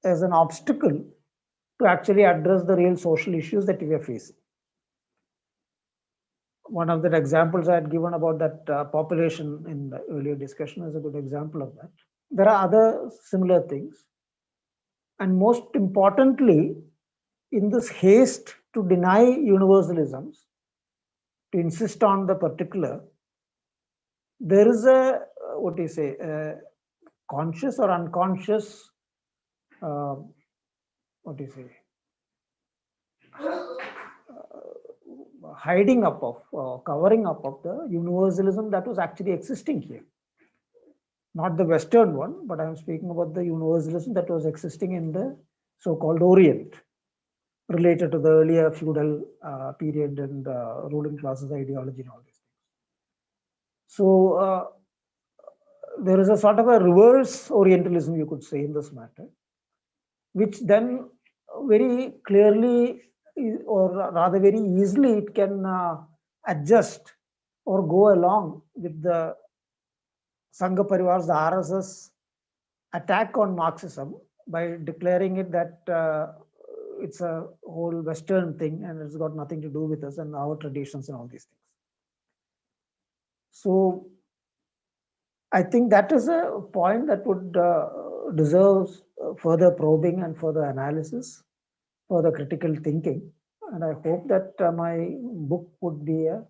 as an obstacle to actually address the real social issues that we are facing. One of the examples I had given about that population in the earlier discussion is a good example of that. There are other similar things. And most importantly, in this haste to deny universalisms, to insist on the particular, there is a, what do you say, a conscious or unconscious, what do you say, hiding up of, covering up of the universalism that was actually existing here. Not the Western one, but I'm speaking about the universalism that was existing in the so-called Orient, related to the earlier feudal period and ruling classes ideology and all these things. So there is a sort of a reverse Orientalism, you could say, in this matter, which then very clearly, or rather very easily, it can adjust or go along with the Sangha Parivar's, the RSS attack on Marxism by declaring it that it's a whole Western thing and it's got nothing to do with us and our traditions and all these things. So I think that is a point that would deserve further probing and further analysis, further critical thinking. And I hope that my book would be a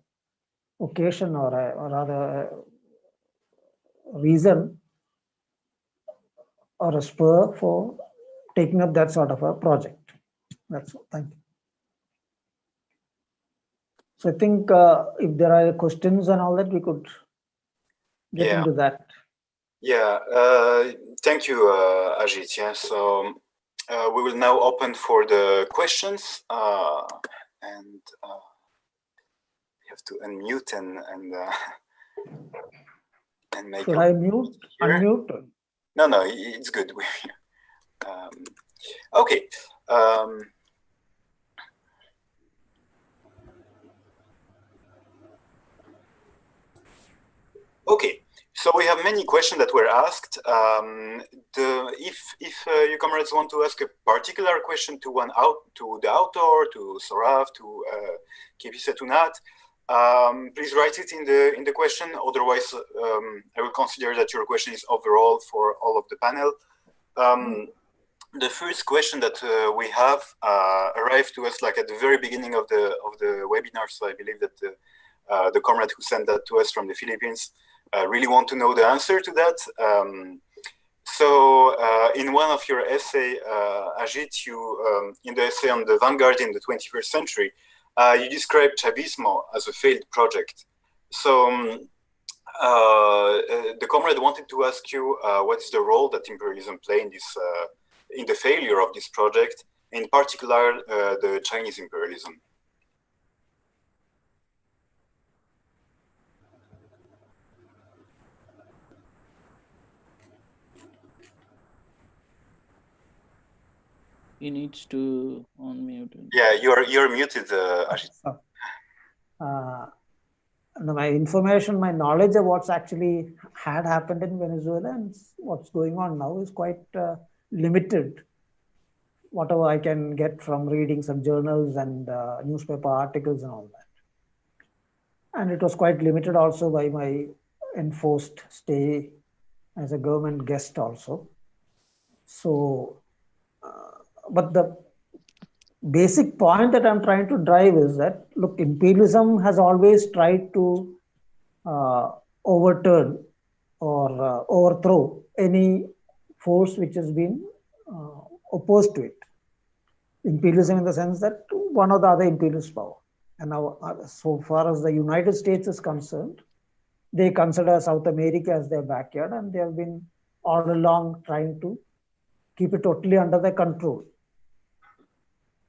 occasion, or rather a reason or a spur for taking up that sort of a project. That's all. Thank you. So I think if there are questions and all that, we could get into that. Yeah, thank you, Ajit. Yeah, so we will now open for the questions, and you have to unmute and make. Should I mute? Unmute? No, it's good. Okay. Okay, so we have many questions that were asked. If you comrades want to ask a particular question to the author, to Saurav, to Kevise, to Nat, please write it in the question. Otherwise, I will consider that your question is overall for all of the panel. The first question that we have arrived to us like at the very beginning of the webinar. So I believe that the comrade who sent that to us from the Philippines really want to know the answer to that. In one of your essay, Ajit, in the essay on the vanguard in the 21st century, you described Chavismo as a failed project. So the comrade wanted to ask you what is the role that imperialism played in this, in the failure of this project, in particular the Chinese imperialism. He needs to unmute. Yeah, you're muted, Ajit. My information, my knowledge of what's actually had happened in Venezuela and what's going on now is quite limited. Whatever I can get from reading some journals and newspaper articles and all that. And it was quite limited also by my enforced stay as a government guest also. So, but the basic point that I'm trying to drive is that, look, imperialism has always tried to overturn or overthrow any force which has been opposed to it. Imperialism in the sense that one or the other imperialist power. And now, so far as the United States is concerned, they consider South America as their backyard, and they have been all along trying to keep it totally under their control.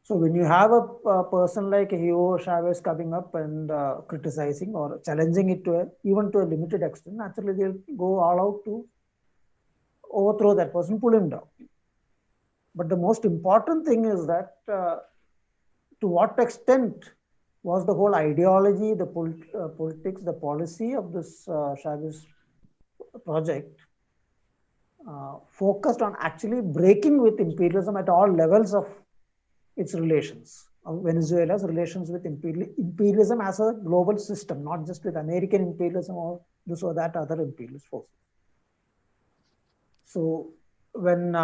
So when you have a person like Hugo Chavez coming up and criticizing or challenging it to even to a limited extent, naturally they'll go all out to overthrow that person, pull him down. But the most important thing is that to what extent was the whole ideology, the politics, the policy of this Chavez project focused on actually breaking with imperialism at all levels of its relations, of Venezuela's relations with imperialism as a global system, not just with American imperialism or this or that other imperialist forces. So when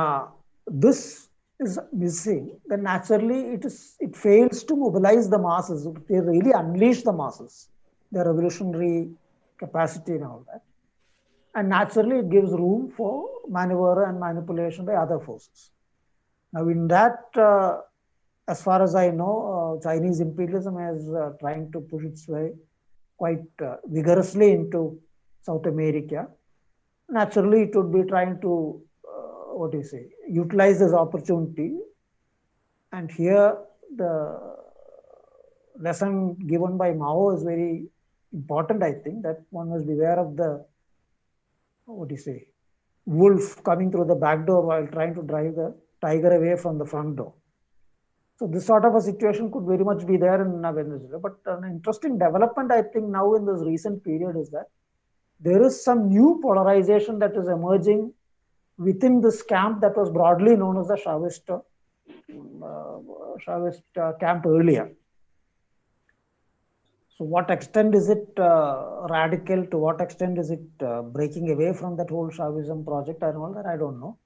this is missing, then naturally it fails to mobilize the masses. They really unleash the masses, their revolutionary capacity and all that. And naturally it gives room for maneuver and manipulation by other forces. Now in that, as far as I know, Chinese imperialism is trying to push its way quite vigorously into South America. Naturally, it would be trying to, utilize this opportunity. And here, the lesson given by Mao is very important, I think, that one must beware of the, wolf coming through the back door while trying to drive the tiger away from the front door. So this sort of a situation could very much be there in Venezuela. But an interesting development, I think, now in this recent period is that there is some new polarization that is emerging within this camp that was broadly known as the Chavist camp earlier. So what extent is it radical? To what extent is it breaking away from that whole Chavism project and all that? I don't know.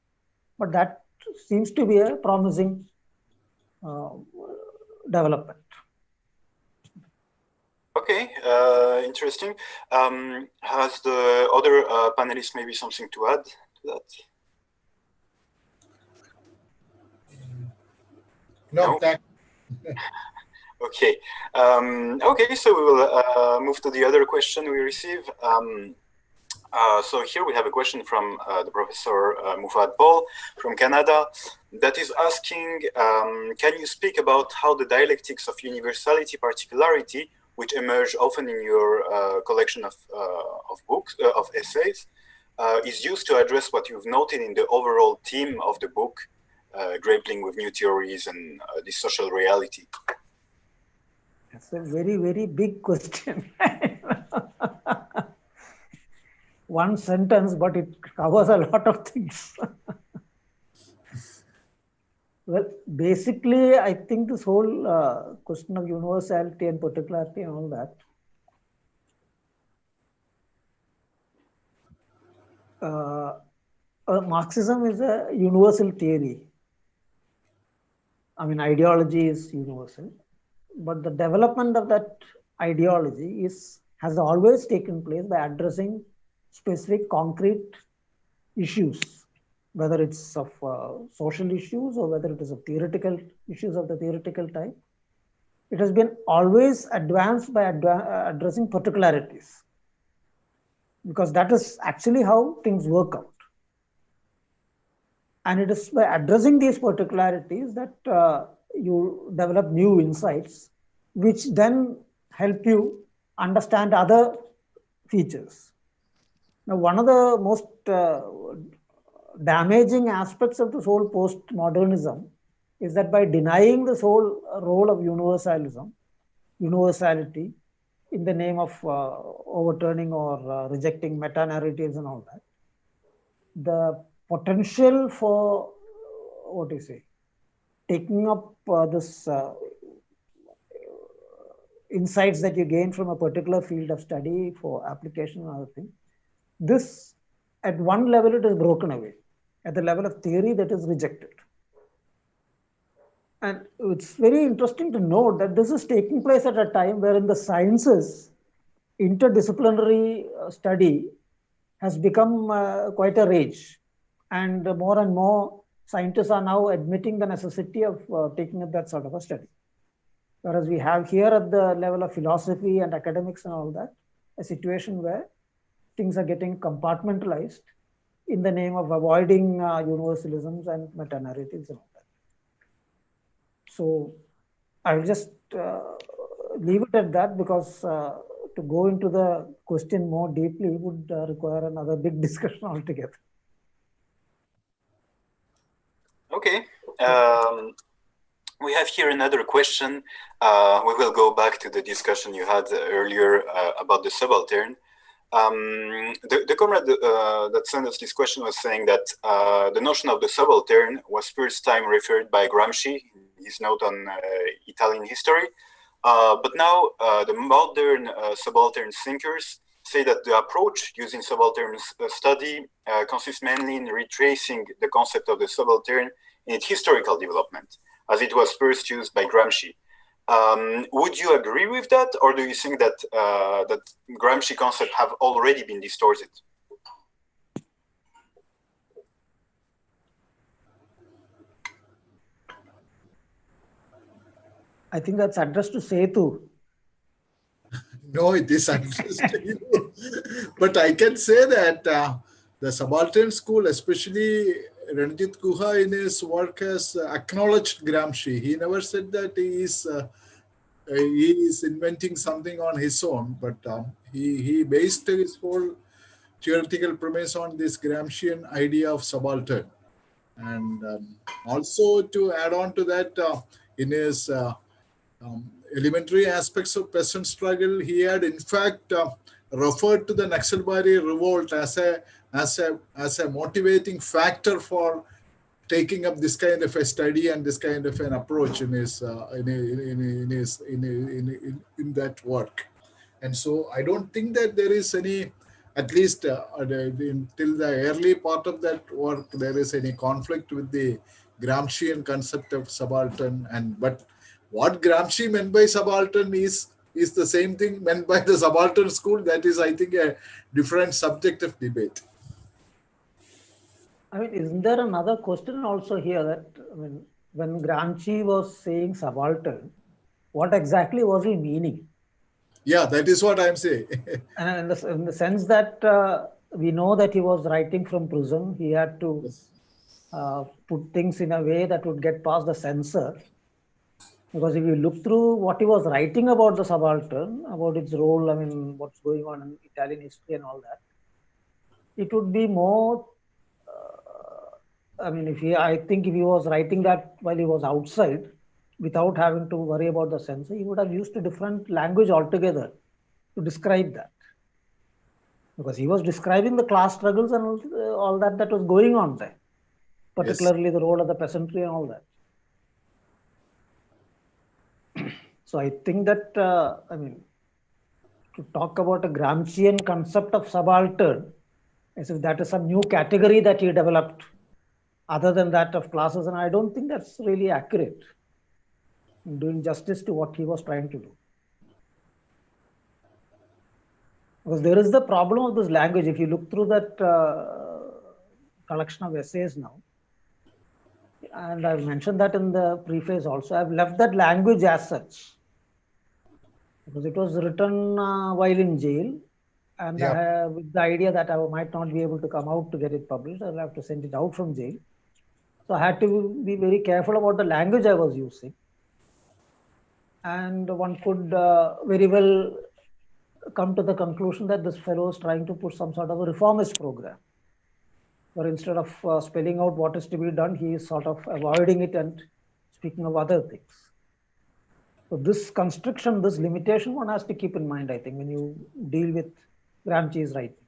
But that seems to be a promising development. Okay, interesting. Has the other panelists maybe something to add to that? No, thank you. Okay. Okay, so we will move to the other question we receive. So here we have a question from the Professor Mufad Paul from Canada that is asking, can you speak about how the dialectics of universality particularity, which emerge often in your collection of books, of essays, is used to address what you've noted in the overall theme of the book, grappling with new theories and the social reality? That's a very, very big question. One sentence, but it covers a lot of things. Well, basically, I think this whole question of universality and particularity and all that, Marxism is a universal theory. I mean, ideology is universal, but the development of that ideology has always taken place by addressing specific concrete issues, whether it's of social issues or whether it is of theoretical issues of the theoretical type. It has been always advanced by addressing particularities, because that is actually how things work out. And it is by addressing these particularities that you develop new insights, which then help you understand other features. Now, one of the most damaging aspects of this whole postmodernism is that by denying this whole role of universality, in the name of overturning or rejecting meta-narratives and all that, the potential for, what do you say, taking up this insights that you gain from a particular field of study for application and other things, this, at one level, it is broken away. At the level of theory, that is rejected. And it's very interesting to note that this is taking place at a time where in the sciences, interdisciplinary study has become quite a rage. And more scientists are now admitting the necessity of taking up that sort of a study. Whereas we have here at the level of philosophy and academics and all that, a situation where things are getting compartmentalized in the name of avoiding universalisms and meta-narratives and all that. So I'll just leave it at that, because to go into the question more deeply would require another big discussion altogether. Okay. We have here another question. We will go back to the discussion you had earlier about the subaltern. The comrade that sent us this question was saying that the notion of the subaltern was first time referred by Gramsci in his note on Italian history. But now the modern subaltern thinkers say that the approach using subaltern study consists mainly in retracing the concept of the subaltern in its historical development, as it was first used by Gramsci. Would you agree with that, or do you think that that Gramsci concepts have already been distorted? I think that's addressed to Setu. No, it is addressed to you. But I can say that the subaltern school, especially Ranjit Guha in his work, has acknowledged Gramsci. He never said that he is inventing something on his own, but he based his whole theoretical premise on this Gramscian idea of subaltern. And also to add on to that, in his elementary aspects of peasant struggle, he had in fact referred to the Naxalbari revolt as a motivating factor for taking up this kind of a study and this kind of an approach in his in that work. And so I don't think that there is any, at least till the early part of that work, there is any conflict with the Gramscian concept of subaltern. But what Gramsci meant by subaltern is the same thing meant by the subaltern school. That is, I think, a different subject of debate. I mean, isn't there another question also here that, I mean, when Gramsci was saying subaltern, what exactly was he meaning? Yeah, that is what I'm saying. And in the sense that we know that he was writing from prison, he had to put things in a way that would get past the censor. Because if you look through what he was writing about the subaltern, about its role, I mean, what's going on in Italian history and all that, it would be more, I mean, I think if he was writing that while he was outside, without having to worry about the censor, he would have used a different language altogether to describe that. Because he was describing the class struggles and all that was going on there, particularly yes, the role of the peasantry and all that. So I think that, I mean, to talk about a Gramscian concept of subaltern, as if that is some new category that he developed other than that of classes, and I don't think that's really accurate in doing justice to what he was trying to do. Because there is the problem of this language. If you look through that collection of essays now, and I've mentioned that in the preface also, I've left that language as such. Because it was written while in jail, and I have with the idea that I might not be able to come out to get it published. I'll have to send it out from jail. So I had to be very careful about the language I was using. And one could very well come to the conclusion that this fellow is trying to put some sort of a reformist program. Or instead of spelling out what is to be done, he is sort of avoiding it and speaking of other things. So this constriction, this limitation, one has to keep in mind, I think, when you deal with Gramsci's writings.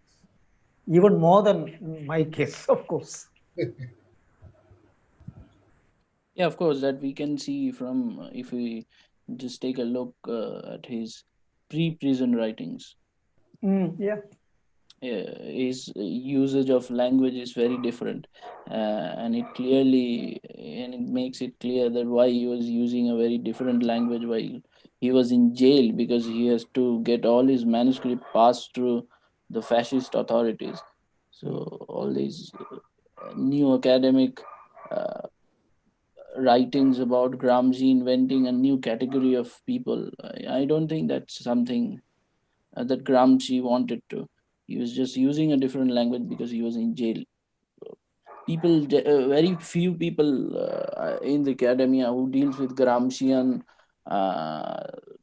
Even more than in my case, of course. Yeah, of course, that we can see from, if we just take a look at his pre-prison writings. Yeah. His usage of language is very different, and it makes it clear that why he was using a very different language while he was in jail, because he has to get all his manuscript passed through the fascist authorities. So all these new academic writings about Gramsci inventing a new category of people, I don't think that's something that Gramsci wanted to. He was just using a different language because he was in jail. People, very few people in the academia who deals with Gramscian,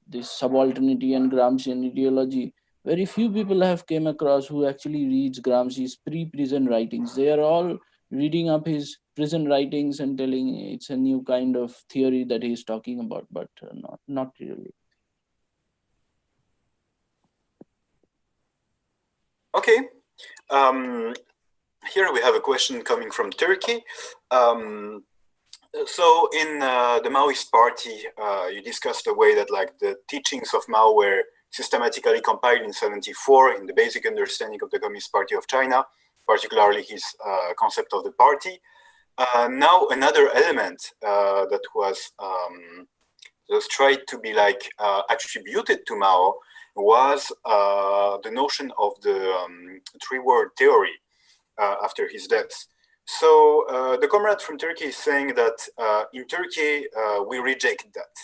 this subalternity and Gramscian ideology, very few people have came across who actually reads Gramsci's pre-prison writings. They are all reading up his prison writings and telling it's a new kind of theory that he's talking about, but not really. Okay. Here we have a question coming from Turkey. So in the Maoist party, you discussed the way that like the teachings of Mao were systematically compiled in 1974 in the basic understanding of the Communist Party of China, particularly his concept of the party. Now another element that was tried to be like attributed to Mao was the notion of the three-word theory after his death. So the comrade from Turkey is saying that in Turkey we reject that.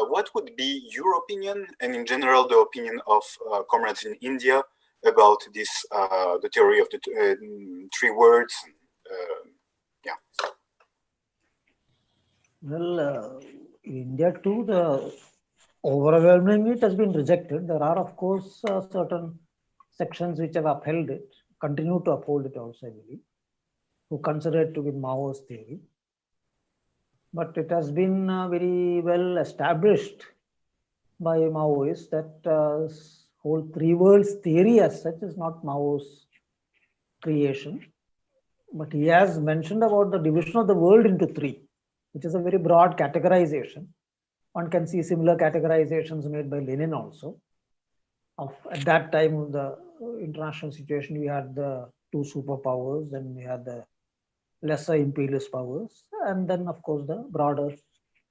What would be your opinion, and in general the opinion of comrades in India about this, the theory of the three words? Yeah. Well, in India too, the overwhelmingly it has been rejected. There are, of course, certain sections which have upheld it, continue to uphold it also, I believe, who consider it to be Mao's theory. But it has been very well established by Maoists that whole three worlds theory as such is not Mao's creation. But he has mentioned about the division of the world into three, which is a very broad categorization. One can see similar categorizations made by Lenin also. At that time of the international situation, we had the two superpowers, then we had the lesser imperialist powers, and then of course the broader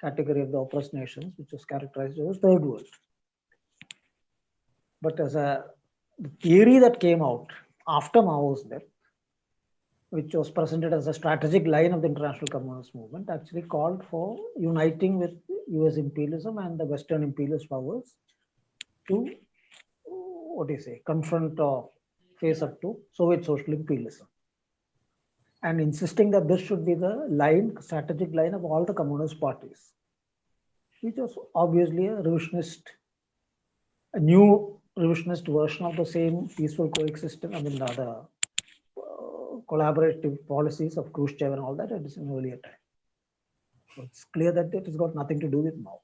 category of the oppressed nations, which is characterized as third world. But as the theory that came out after Mao's death, which was presented as a strategic line of the international communist movement, actually called for uniting with US imperialism and the Western imperialist powers to, confront or face up to Soviet social imperialism. And insisting that this should be the line, strategic line of all the communist parties, which was obviously a revisionist, a new revisionist version of the same peaceful coexistence, the collaborative policies of Khrushchev and all that at an earlier time. So it's clear that it has got nothing to do with Mao.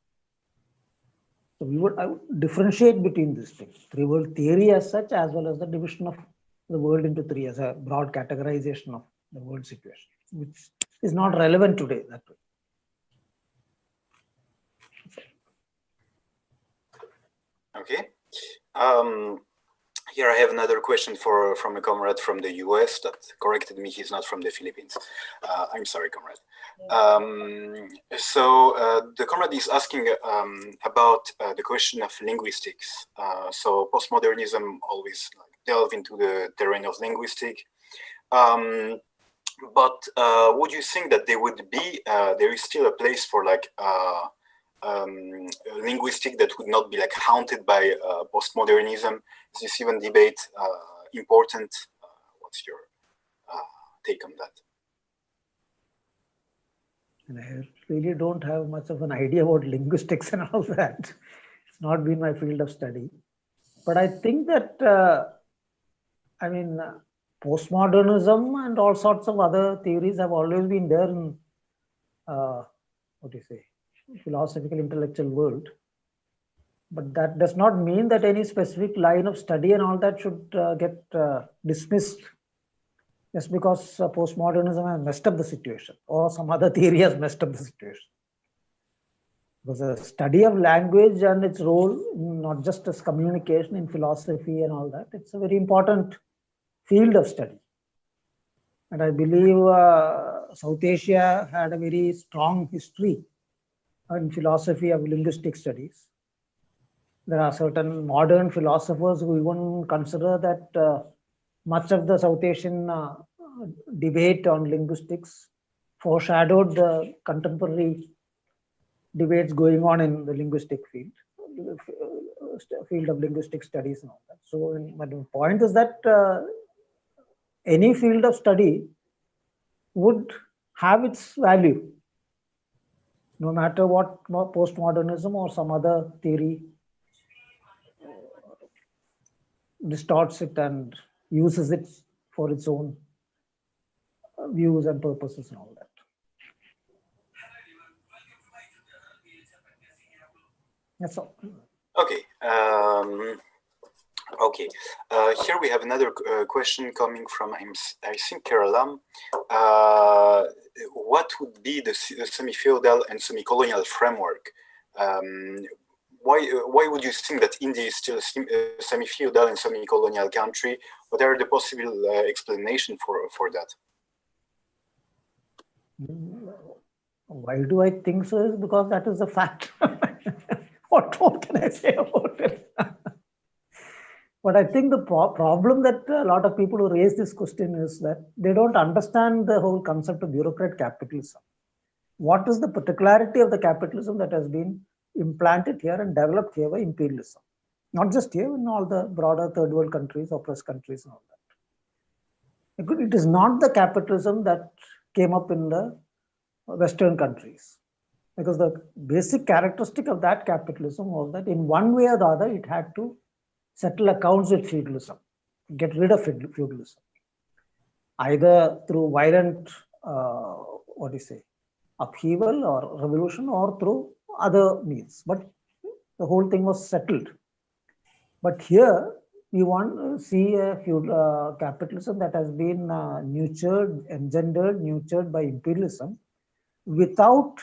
So I would differentiate between these things, three world theory as such, as well as the division of the world into three as a broad categorization of the world situation, which is not relevant today that way. Okay. Here I have another question from a comrade from the US that corrected me. He's not from the Philippines. I'm sorry, comrade. The comrade is asking about the question of linguistics. So postmodernism always delve into the terrain of linguistics. But would you think that there is still a place for like linguistic that would not be like haunted by postmodernism? Is this even debate important? What's your take on that? And I really don't have much of an idea about linguistics and all that. It's not been my field of study. But I think that, postmodernism and all sorts of other theories have always been there in, philosophical intellectual world. But that does not mean that any specific line of study and all that should get dismissed just because postmodernism has messed up the situation or some other theory has messed up the situation. Because the study of language and its role, not just as communication in philosophy and all that, it's a very important field of study. And I believe South Asia had a very strong history in philosophy of linguistic studies. There are certain modern philosophers who even consider that much of the South Asian debate on linguistics foreshadowed the contemporary debates going on in the linguistic field of linguistic studies and all that. So my point is that any field of study would have its value, no matter what postmodernism or some other theory distorts it and uses it for its own views and purposes and all that. That's all. Okay. Okay. Here we have another question coming from, I think, Kerala. What would be the semi-feudal and semi-colonial framework? Why would you think that India is still a semi-feudal and semi-colonial country? What are the possible explanations for that? Why do I think so? Is because that is a fact. What more can I say about it? But I think the problem that a lot of people who raise this question is that they don't understand the whole concept of bureaucrat capitalism. What is the particularity of the capitalism that has been implanted here and developed here by imperialism? Not just here, in all the broader third world countries, oppressed countries and all that. It is not the capitalism that came up in the Western countries. Because the basic characteristic of that capitalism was that in one way or the other, it had to settle accounts with feudalism, get rid of feudalism, either through violent, upheaval or revolution, or through other means. But the whole thing was settled. But here, we want to see a feudal capitalism that has been nurtured by imperialism without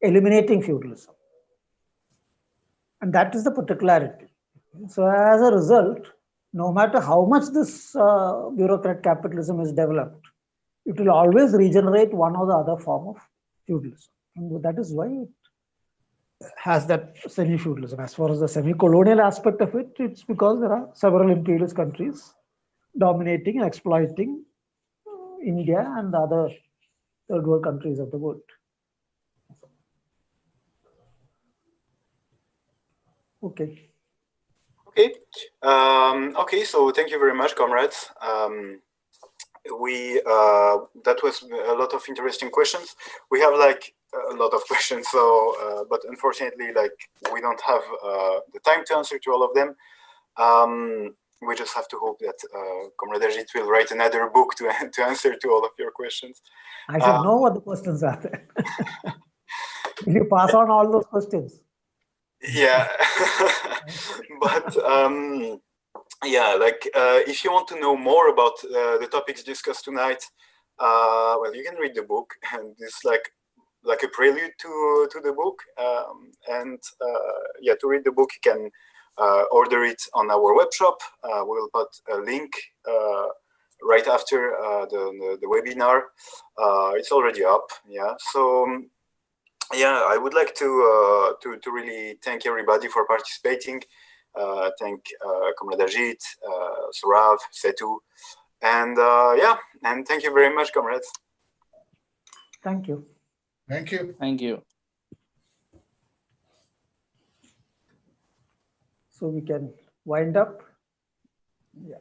eliminating feudalism. And that is the particularity. So as a result, no matter how much this bureaucrat capitalism is developed, it will always regenerate one or the other form of feudalism. And that is why it has that semi-feudalism. As far as the semi-colonial aspect of it, it's because there are several imperialist countries dominating and exploiting India and the other third world countries of the world. Okay. Okay. Okay. So thank you very much, comrades. That was a lot of interesting questions. We have like a lot of questions, so but unfortunately, like we don't have the time to answer to all of them. We just have to hope that Comrade Ajit will write another book to answer to all of your questions. I should know what the questions are. Will you pass on all those questions? Yeah, but yeah, like if you want to know more about the topics discussed tonight, well, you can read the book, and it's like a prelude to the book. And yeah, to read the book, you can order it on our web shop. We will put a link right after the webinar. It's already up. Yeah. So yeah, I would like to really thank everybody for participating. Thank Comrade Ajit, Surav, Setu, and yeah, and thank you very much, comrades. Thank you. Thank you. Thank you. So we can wind up. Yeah.